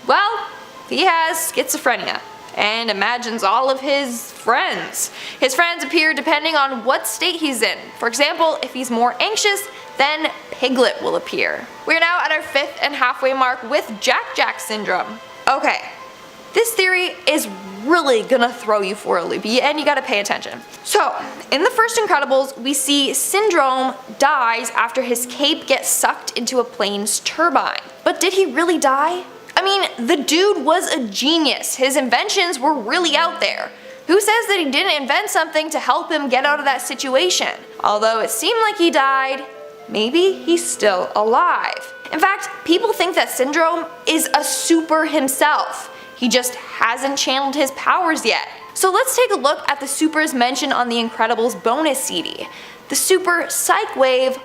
Speaker 5: well, he has schizophrenia and imagines all of his friends. His friends appear depending on what state he's in. For example, if he's more anxious, then Piglet will appear. We're now at our 5th and halfway mark with Jack Jack syndrome. Okay, this theory is really gonna throw you for a loop, and you gotta pay attention. So, in the first Incredibles, we see Syndrome dies after his cape gets sucked into a plane's turbine. But did he really die? I mean, the dude was a genius. His inventions were really out there. Who says that he didn't invent something to help him get out of that situation? Although it seemed like he died, maybe he's still alive. In fact, people think that Syndrome is a super himself. He just hasn't channeled his powers yet. So let's take a look at the supers mentioned on the Incredibles bonus CD. The super Psych Wave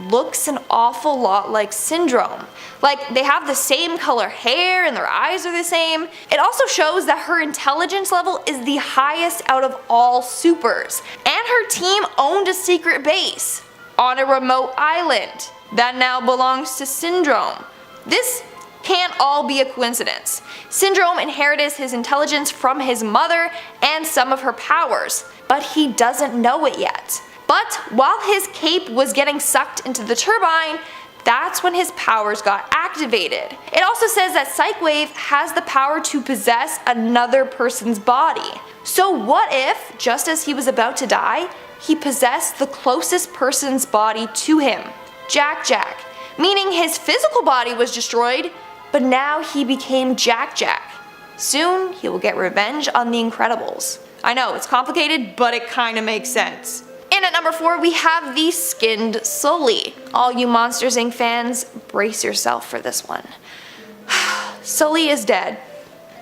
Speaker 5: looks an awful lot like Syndrome. Like, they have the same color hair and their eyes are the same. It also shows that her intelligence level is the highest out of all supers. And her team owned a secret base on a remote island that now belongs to Syndrome. This can't all be a coincidence. Syndrome inherited his intelligence from his mother and some of her powers, but he doesn't know it yet. But while his cape was getting sucked into the turbine, that's when his powers got activated. It also says that Psych Wave has the power to possess another person's body. So what if, just as he was about to die, he possessed the closest person's body to him, Jack Jack, meaning his physical body was destroyed, but now he became Jack Jack. Soon he will get revenge on the Incredibles. I know, it's complicated, but it kinda makes sense. And at number 4, we have the Skinned Sully. All you Monsters Inc. fans, brace yourself for this one. Sully is dead.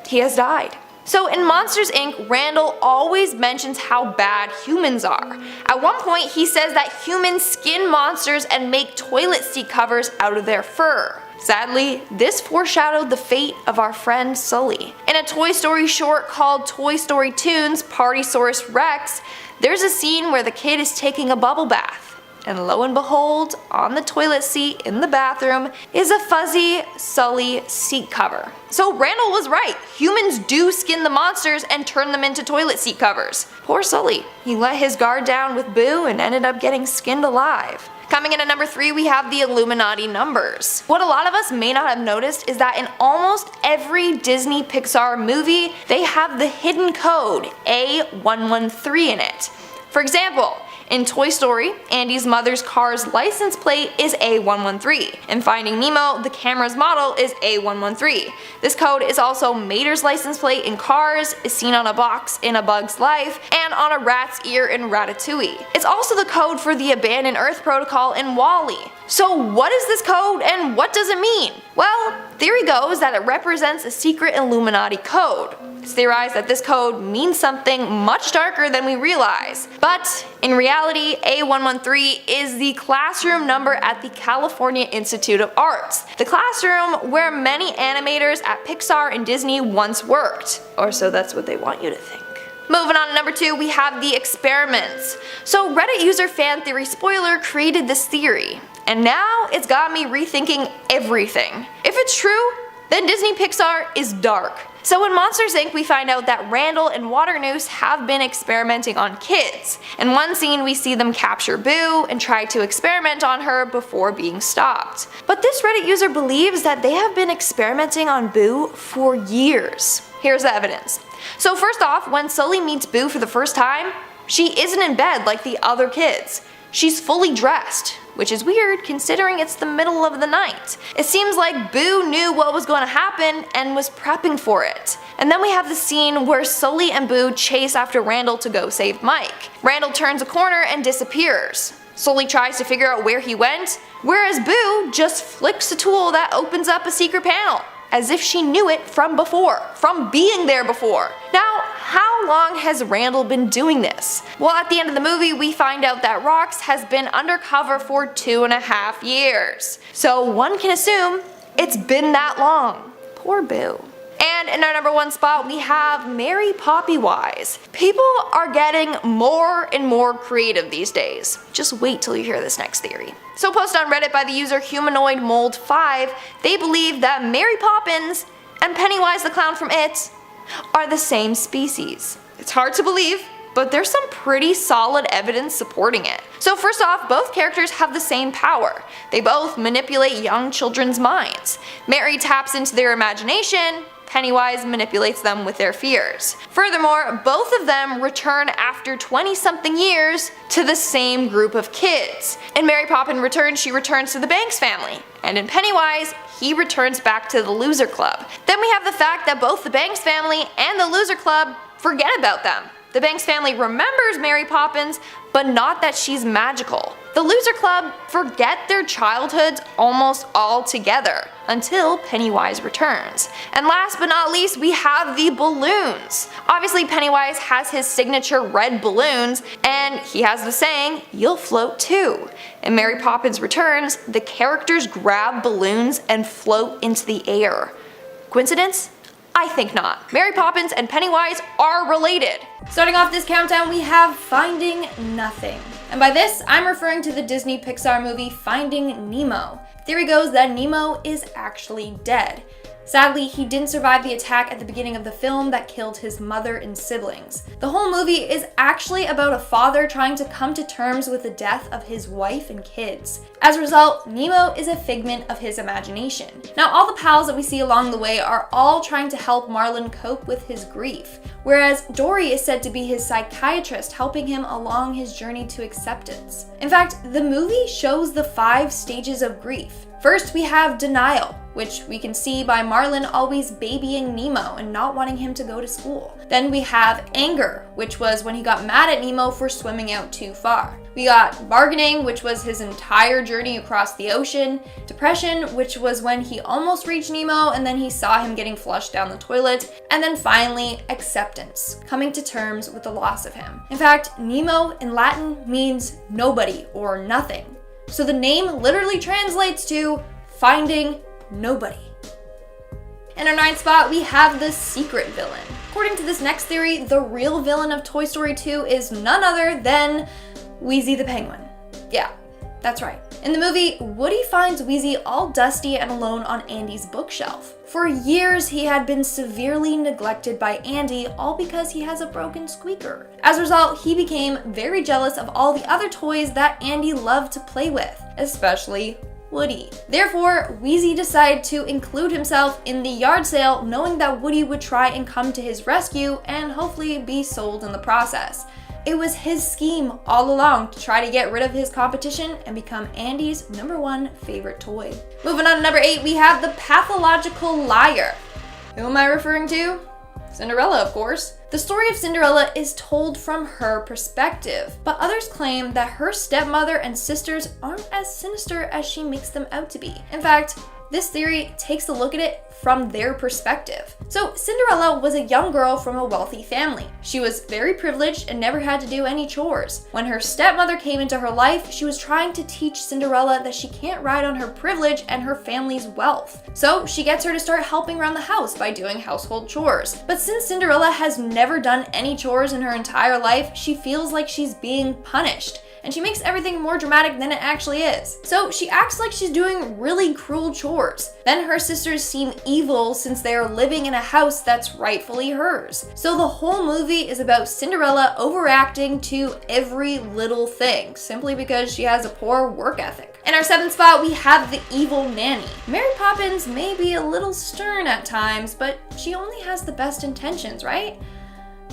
Speaker 5: He has died. So in Monsters Inc., Randall always mentions how bad humans are. At one point, he says that humans skin monsters and make toilet seat covers out of their fur. Sadly, this foreshadowed the fate of our friend Sully. In a Toy Story short called Toy Story Toons Partysaurus Rex, there's a scene where the kid is taking a bubble bath. And lo and behold, on the toilet seat in the bathroom is a fuzzy Sully seat cover. So Randall was right, humans do skin the monsters and turn them into toilet seat covers. Poor Sully, he let his guard down with Boo and ended up getting skinned alive. Coming in at number 3, we have the Illuminati numbers. What a lot of us may not have noticed is that in almost every Disney Pixar movie, they have the hidden code A113 in it. For example, in Toy Story, Andy's mother's car's license plate is A113. In Finding Nemo, the camera's model is A113. This code is also Mater's license plate in Cars, is seen on a box in A Bug's Life, and on a rat's ear in Ratatouille. It's also the code for the Abandoned Earth Protocol in WALL-E. So what is this code and what does it mean? Well, theory goes that it represents a secret Illuminati code. It's theorized that this code means something much darker than we realize. But in reality, A113 is the classroom number at the California Institute of Arts, the classroom where many animators at Pixar and Disney once worked. Or so that's what they want you to think. Moving on to number 2, we have the experiments. So Reddit user Fan Theory Spoiler created this theory, and now it's got me rethinking everything. If it's true, then Disney Pixar is dark. So in Monsters Inc. we find out that Randall and Waternoose have been experimenting on kids. In one scene we see them capture Boo and try to experiment on her before being stopped. But this Reddit user believes that they have been experimenting on Boo for years. Here's the evidence. So first off, when Sully meets Boo for the first time, she isn't in bed like the other kids. She's fully dressed, which is weird considering it's the middle of the night. It seems like Boo knew what was going to happen and was prepping for it. And then we have the scene where Sully and Boo chase after Randall to go save Mike. Randall turns a corner and disappears. Sully tries to figure out where he went, whereas Boo just flicks a tool that opens up a secret panel, as if she knew it from before, from being there before. Now, how long has Randall been doing this? Well, at the end of the movie, we find out that Rox has been undercover for 2.5 years. So one can assume it's been that long. Poor Boo. And in our number 1 spot, we have Mary Poppy Wise. People are getting more and more creative these days. Just wait till you hear this next theory. So posted on Reddit by the user Humanoid Mold 5, they believe that Mary Poppins and Pennywise the Clown from It are the same species. It's hard to believe, but there's some pretty solid evidence supporting it. So first off, both characters have the same power. They both manipulate young children's minds. Mary taps into their imagination, Pennywise manipulates them with their fears. Furthermore, both of them return after 20-something years to the same group of kids. In Mary Poppins Returns, she returns to the Banks family, and in Pennywise, he returns back to the Loser Club. Then we have the fact that both the Banks family and the Loser Club forget about them. The Banks family remembers Mary Poppins, but not that she's magical. The Loser Club forget their childhoods almost altogether until Pennywise returns. And last but not least, we have the balloons. Obviously, Pennywise has his signature red balloons, and he has the saying, "You'll float too." In Mary Poppins Returns, the characters grab balloons and float into the air. Coincidence? I think not. Mary Poppins and Pennywise are related.
Speaker 1: Starting off this countdown, we have Finding Nothing. And by this, I'm referring to the Disney Pixar movie Finding Nemo. Theory goes that Nemo is actually dead. Sadly, he didn't survive the attack at the beginning of the film that killed his mother and siblings. The whole movie is actually about a father trying to come to terms with the death of his wife and kids. As a result, Nemo is a figment of his imagination. Now, all the pals that we see along the way are all trying to help Marlin cope with his grief, whereas Dory is said to be his psychiatrist helping him along his journey to acceptance. In fact, the movie shows the 5 stages of grief. First, we have denial, which we can see by Marlin always babying Nemo and not wanting him to go to school. Then we have anger, which was when he got mad at Nemo for swimming out too far. We got bargaining, which was his entire journey across the ocean. Depression, which was when he almost reached Nemo and then he saw him getting flushed down the toilet. And then finally, acceptance, coming to terms with the loss of him. In fact, Nemo in Latin means nobody or nothing. So the name literally translates to finding nobody. In our 9th spot, we have the secret villain. According to this next theory, the real villain of Toy Story 2 is none other than Wheezy the Penguin. Yeah, that's right. In the movie, Woody finds Wheezy all dusty and alone on Andy's bookshelf. For years, he had been severely neglected by Andy, all because he has a broken squeaker. As a result, he became very jealous of all the other toys that Andy loved to play with, especially Woody. Therefore, Wheezy decided to include himself in the yard sale, knowing that Woody would try and come to his rescue and hopefully be sold in the process. It was his scheme all along to try to get rid of his competition and become Andy's #1 favorite toy. Moving on to number 8, we have the pathological liar. Who am I referring to? Cinderella, of course. The story of Cinderella is told from her perspective, but others claim that her stepmother and sisters aren't as sinister as she makes them out to be. In fact, this theory takes a look at it from their perspective. So Cinderella was a young girl from a wealthy family. She was very privileged and never had to do any chores. When her stepmother came into her life, she was trying to teach Cinderella that she can't ride on her privilege and her family's wealth. So she gets her to start helping around the house by doing household chores. But since Cinderella has never done any chores in her entire life, she feels like she's being punished. And she makes everything more dramatic than it actually is. So she acts like she's doing really cruel chores. Then her sisters seem evil since they are living in a house that's rightfully hers. So the whole movie is about Cinderella overreacting to every little thing, simply because she has a poor work ethic. In our 7th spot, we have the evil nanny. Mary Poppins may be a little stern at times, but she only has the best intentions, right?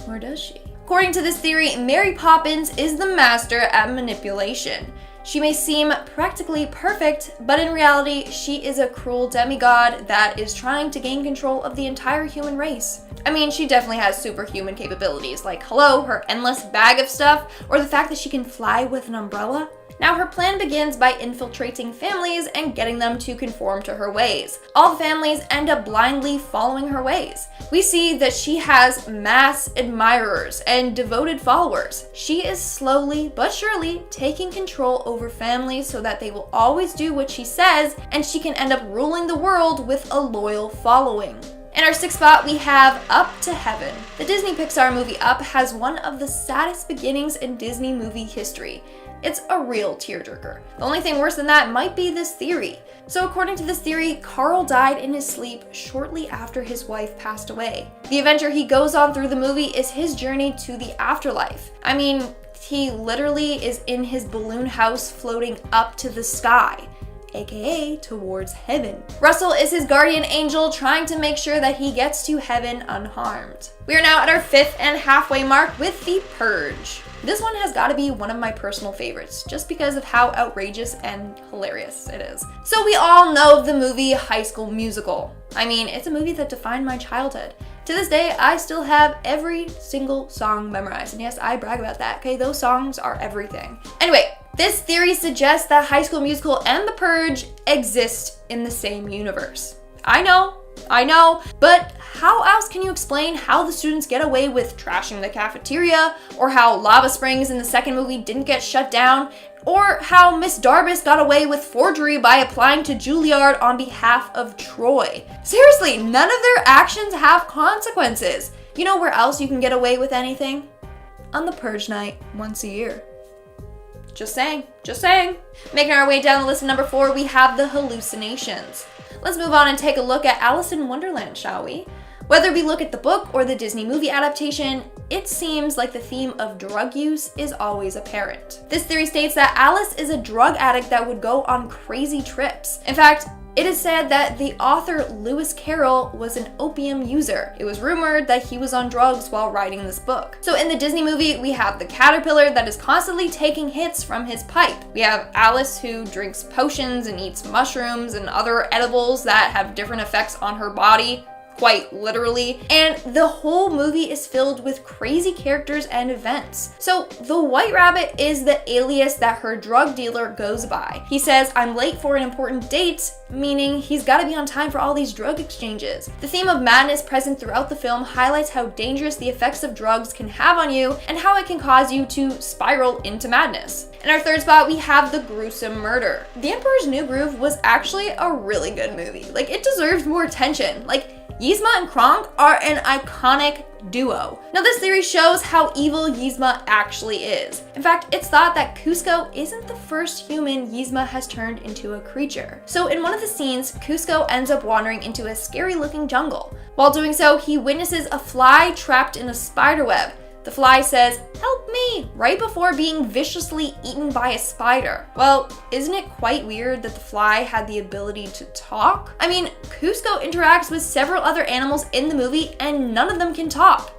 Speaker 1: Or does she? According to this theory, Mary Poppins is the master at manipulation. She may seem practically perfect, but in reality, she is a cruel demigod that is trying to gain control of the entire human race. I mean, she definitely has superhuman capabilities, like, hello, her endless bag of stuff, or the fact that she can fly with an umbrella.
Speaker 5: Now her plan begins by infiltrating families and getting them to conform to her ways. All the families end up blindly following her ways. We see that she has mass admirers and devoted followers. She is slowly but surely taking control over families so that they will always do what she says, and she can end up ruling the world with a loyal following. In our sixth spot, we have Up to Heaven. The Disney Pixar movie Up has one of the saddest beginnings in Disney movie history. It's a real tearjerker. The only thing worse than that might be this theory. So according to this theory, Carl died in his sleep shortly after his wife passed away. The adventure he goes on through the movie is his journey to the afterlife. I mean, he literally is in his balloon house floating up to the sky, aka towards heaven. Russell is his guardian angel trying to make sure that he gets to heaven unharmed. We are now at our fifth and halfway mark with The Purge. This one has got to be one of my personal favorites, just because of how outrageous and hilarious it is. So we all know the movie High School Musical. I mean, it's a movie that defined my childhood. To this day, I still have every single song memorized, and yes, I brag about that, okay? Those songs are everything. Anyway, this theory suggests that High School Musical and The Purge exist in the same universe. I know, but how else can you explain how the students get away with trashing the cafeteria, or how Lava Springs in the second movie didn't get shut down, or how Miss Darbus got away with forgery by applying to Juilliard on behalf of Troy? Seriously, none of their actions have consequences. You know where else you can get away with anything? On the Purge night, once a year. Just saying. Making our way down the list of number 4, we have the hallucinations. Let's move on and take a look at Alice in Wonderland, shall we? Whether we look at the book or the Disney movie adaptation, it seems like the theme of drug use is always apparent. This theory states that Alice is a drug addict that would go on crazy trips. In fact, it is said that the author Lewis Carroll was an opium user. It was rumored that he was on drugs while writing this book. So in the Disney movie, we have the caterpillar that is constantly taking hits from his pipe. We have Alice who drinks potions and eats mushrooms and other edibles that have different effects on her body, quite literally, and the whole movie is filled with crazy characters and events. So the White Rabbit is the alias that her drug dealer goes by. He says, "I'm late for an important date," meaning he's got to be on time for all these drug exchanges. The theme of madness present throughout the film highlights how dangerous the effects of drugs can have on you and how it can cause you to spiral into madness. In our third spot, we have The Gruesome Murder. The Emperor's New Groove was actually a really good movie. Like, it deserves more attention. Like, Yzma and Kronk are an iconic duo. Now this theory shows how evil Yzma actually is. In fact, it's thought that Cusco isn't the first human Yzma has turned into a creature. So in one of the scenes, Cusco ends up wandering into a scary looking jungle. While doing so, he witnesses a fly trapped in a spider web. The fly says, "Help me," right before being viciously eaten by a spider. Well, isn't it quite weird that the fly had the ability to talk? I mean, Cusco interacts with several other animals in the movie and none of them can talk,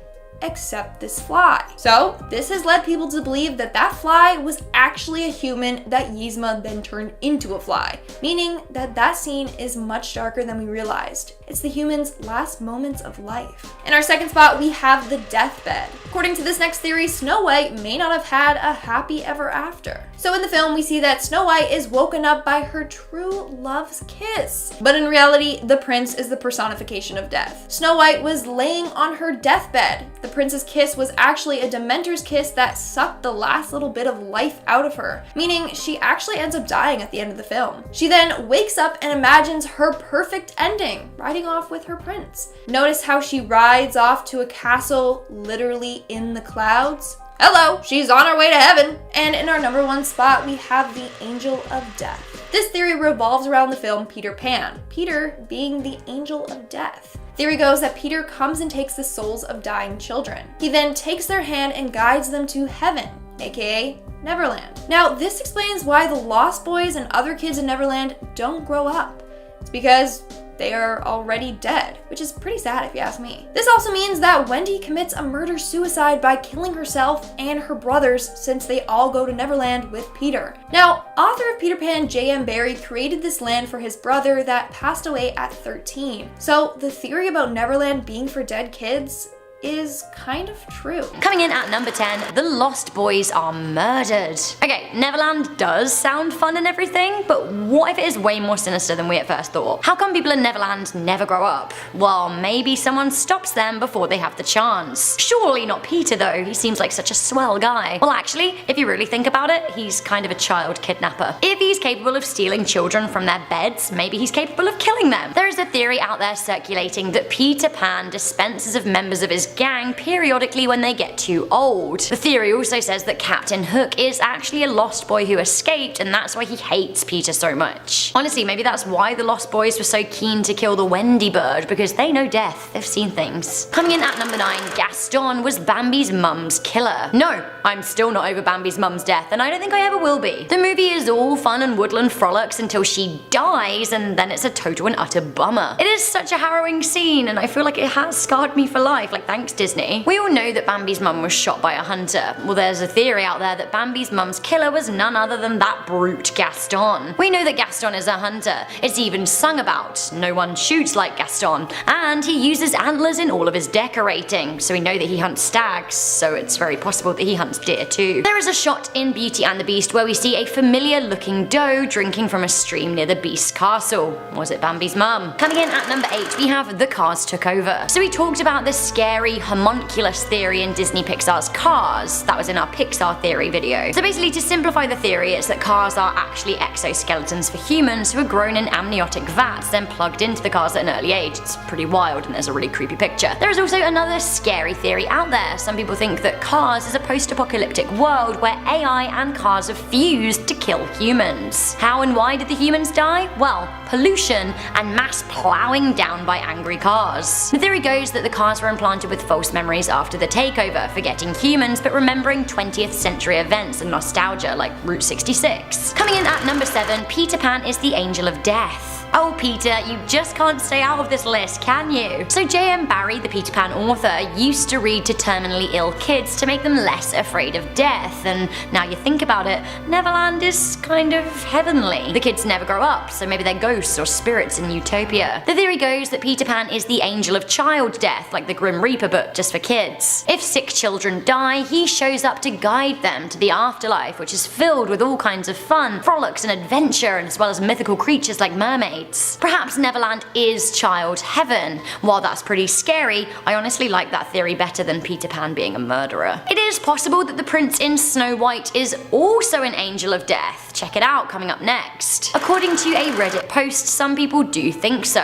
Speaker 5: except this fly. So this has led people to believe that that fly was actually a human that Yzma then turned into a fly, meaning that that scene is much darker than we realized. It's the human's last moments of life. In our second spot, we have the deathbed. According to this next theory, Snow White may not have had a happy ever after. So in the film, we see that Snow White is woken up by her true love's kiss. But in reality, the prince is the personification of death. Snow White was laying on her deathbed. The prince's kiss was actually a Dementor's kiss that sucked the last little bit of life out of her, meaning she actually ends up dying at the end of the film. She then wakes up and imagines her perfect ending, riding off with her prince. Notice how she rides off to a castle literally in the clouds? Hello, she's on her way to heaven. And in our number 1 spot, we have the Angel of Death. This theory revolves around the film Peter Pan, Peter being the Angel of Death. Theory goes that Peter comes and takes the souls of dying children. He then takes their hand and guides them to heaven, aka Neverland. Now, this explains why the Lost Boys and other kids in Neverland don't grow up. It's because they are already dead, which is pretty sad if you ask me. This also means that Wendy commits a murder-suicide by killing herself and her brothers since they all go to Neverland with Peter. Now, author of Peter Pan, J.M. Barrie, created this land for his brother that passed away at 13. So the theory about Neverland being for dead kids
Speaker 1: is kind of true.
Speaker 6: Coming in at number 10, the Lost Boys are murdered. Okay, Neverland does sound fun and everything, but what if it is way more sinister than we at first thought? How come people in Neverland never grow up? Well, maybe someone stops them before they have the chance. Surely not Peter though, he seems like such a swell guy. Well actually, if you really think about it, he's kind of a child kidnapper. If he's capable of stealing children from their beds, maybe he's capable of killing them. There is a theory out there circulating that Peter Pan dispenses of members of his gang periodically when they get too old. The theory also says that Captain Hook is actually a lost boy who escaped, and that's why he hates Peter so much. Honestly, maybe that's why the Lost Boys were so keen to kill the Wendy bird, because they know death, they've seen things. Coming in at number 9, Gaston was Bambi's mum's killer. No, I'm still not over Bambi's mum's death, and I don't think I ever will be. The movie is all fun and woodland frolics until she dies, and then it's a total and utter bummer. It is such a harrowing scene, and I feel like it has scarred me for life, like thanks Disney. We all know that Bambi's mum was shot by a hunter. Well, there's a theory out there that Bambi's mum's killer was none other than that brute Gaston. We know that Gaston is a hunter. It's even sung about. No one shoots like Gaston, and he uses antlers in all of his decorating, so we know that he hunts stags, so it's very possible that he hunts deer too. There is a shot in Beauty and the Beast where we see a familiar looking doe drinking from a stream near the Beast's castle. Was it Bambi's mum? Coming in at number 8, we have The Cars Took Over. So we talked about the scary homunculus theory in Disney Pixar's Cars. That was in our Pixar theory video. So basically, to simplify the theory, it's that cars are actually exoskeletons for humans who are grown in amniotic vats, then plugged into the cars at an early age. It's pretty wild, and there's a really creepy picture. There is also another scary theory out there. Some people think that Cars is a post-apocalyptic world where AI and cars have fused to kill humans. How and why did the humans die? Well, pollution and mass plowing down by angry cars. The theory goes that the cars were implanted with false memories after the takeover, forgetting humans but remembering 20th century events and nostalgia like Route 66. Coming in at number 7, Peter Pan is the Angel of Death. Oh Peter, you just can't stay out of this list, can you? So J.M. Barrie, the Peter Pan author, used to read to terminally ill kids to make them less afraid of death, and now you think about it, Neverland is kind of heavenly. The kids never grow up, so maybe they're ghosts or spirits in Utopia. The theory goes that Peter Pan is the angel of child death, like the Grim Reaper but just for kids. If sick children die, he shows up to guide them to the afterlife, which is filled with all kinds of fun, frolics and adventure, as well as mythical creatures like mermaids. Perhaps Neverland is child heaven. While that's pretty scary, I honestly like that theory better than Peter Pan being a murderer. It is possible that the prince in Snow White is also an angel of death. Check it out coming up next. According to a Reddit post, some people do think so.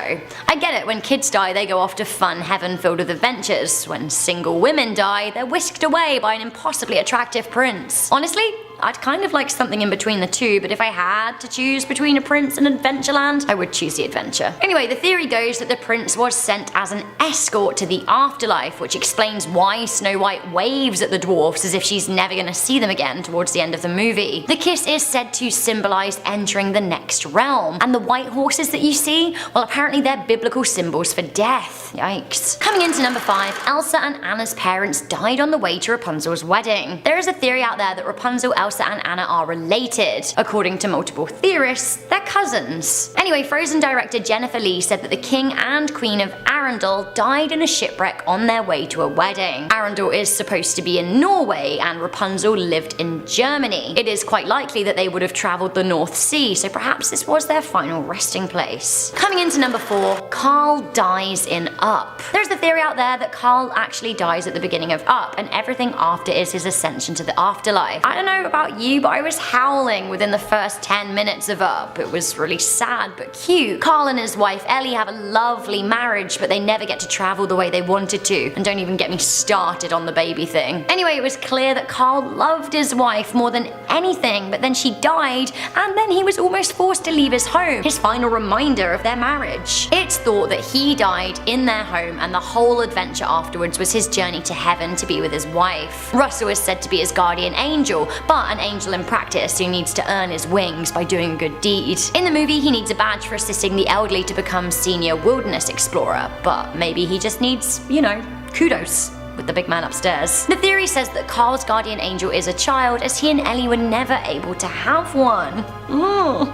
Speaker 6: I get it, when kids die they go off to fun heaven filled with adventures. When single women die, they're whisked away by an impossibly attractive prince. Honestly, I'd kind of like something in between the two, but if I had to choose between a prince and Adventureland, I would choose the adventure. Anyway, the theory goes that the prince was sent as an escort to the afterlife, which explains why Snow White waves at the dwarfs as if she's never gonna see them again towards the end of the movie. The kiss is said to symbolize entering the next realm, and the white horses that you see, well apparently they're biblical symbols for death. Yikes. Coming into number 5, Elsa and Anna's parents died on the way to Rapunzel's wedding. There is a theory out there that Rapunzel, Elsa and Anna are related. According to multiple theorists, they're cousins. Anyway, Frozen director Jennifer Lee said that the king and queen of Arendelle died in a shipwreck on their way to a wedding. Arendelle is supposed to be in Norway and Rapunzel lived in Germany. It is quite likely that they would have travelled the North Sea, so perhaps this was their final resting place. Coming into number 4, Carl dies in Up. There's a theory out there that Carl actually dies at the beginning of Up and everything after is his ascension to the afterlife. I don't know about you, but I was howling within the first 10 minutes of Up. It was really sad but cute. Carl and his wife Ellie have a lovely marriage, but they never get to travel the way they wanted to, and don't even get me started on the baby thing. Anyway, it was clear that Carl loved his wife more than anything, but then she died, and then he was almost forced to leave his home, his final reminder of their marriage. It's thought that he died in their home, and the whole adventure afterwards was his journey to heaven to be with his wife. Russell is said to be his guardian angel, but an angel in practice who needs to earn his wings by doing a good deed. In the movie, he needs a badge for assisting the elderly to become senior wilderness explorer, but maybe he just needs, you know, kudos. with the big man upstairs. The theory says that Carl's guardian angel is a child, as he and Ellie were never able to have one.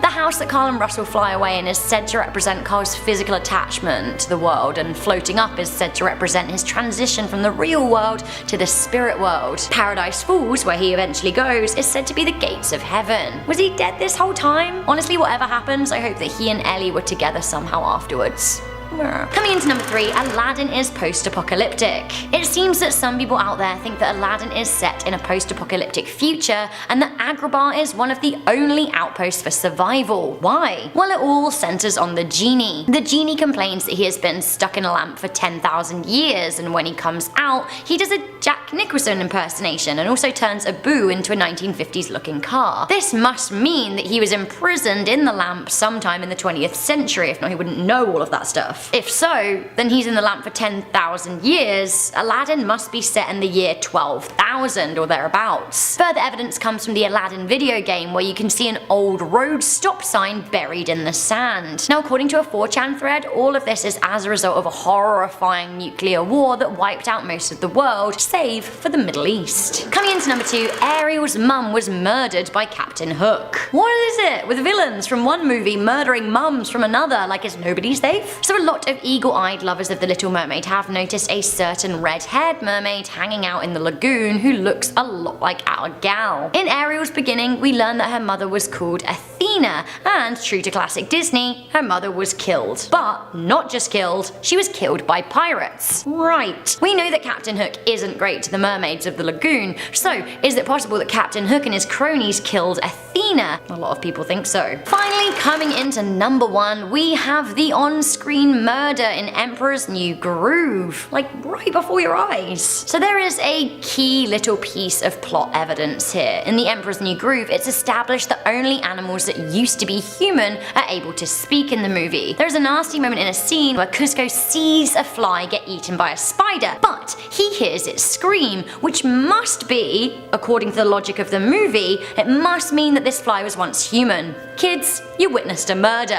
Speaker 6: The house that Carl and Russell fly away in is said to represent Carl's physical attachment to the world, and floating up is said to represent his transition from the real world to the spirit world. Paradise Falls, where he eventually goes, is said to be the gates of heaven. Was he dead this whole time? Honestly, whatever happens, I hope that he and Ellie were together somehow afterwards. Coming into number 3, Aladdin is post-apocalyptic. It seems that some people out there think that Aladdin is set in a post-apocalyptic future, and that Agrabah is one of the only outposts for survival. Why? Well, it all centers on the genie. The genie complains that he has been stuck in a lamp for 10,000 years, and when he comes out, he does a Jack Nicholson impersonation and also turns a boo into a 1950s looking car. This must mean that he was imprisoned in the lamp sometime in the 20th century, if not he wouldn't know all of that stuff. If so, then he's in the lamp for 10,000 years. Aladdin must be set in the year 12,000 or thereabouts. Further evidence comes from the Aladdin video game, where you can see an old road stop sign buried in the sand. Now, according to a 4chan thread, all of this is as a result of a horrifying nuclear war that wiped out most of the world, save for the Middle East. Coming into number 2, Ariel's mum was murdered by Captain Hook. What is it with villains from one movie murdering mums from another, like is nobody safe? So a lot of eagle-eyed lovers of The Little Mermaid have noticed a certain red-haired mermaid hanging out in the lagoon who looks a lot like our gal. In Ariel's beginning, we learn that her mother was called Athena, and true to classic Disney, her mother was killed. But not just killed, she was killed by pirates. Right. We know that Captain Hook isn't great to the mermaids of the lagoon, so is it possible that Captain Hook and his cronies killed Athena? A lot of people think so. Finally, coming into number 1, we have the on-screen murder in Emperor's New Groove, like right before your eyes. So there is a key little piece of plot evidence here. In the Emperor's New Groove, it's established that only animals that used to be human are able to speak in the movie. There's a nasty moment in a scene where Cusco sees a fly get eaten by a spider, but he hears it scream, which must be, according to the logic of the movie, it must mean that this fly was once human. Kids, you witnessed a murder.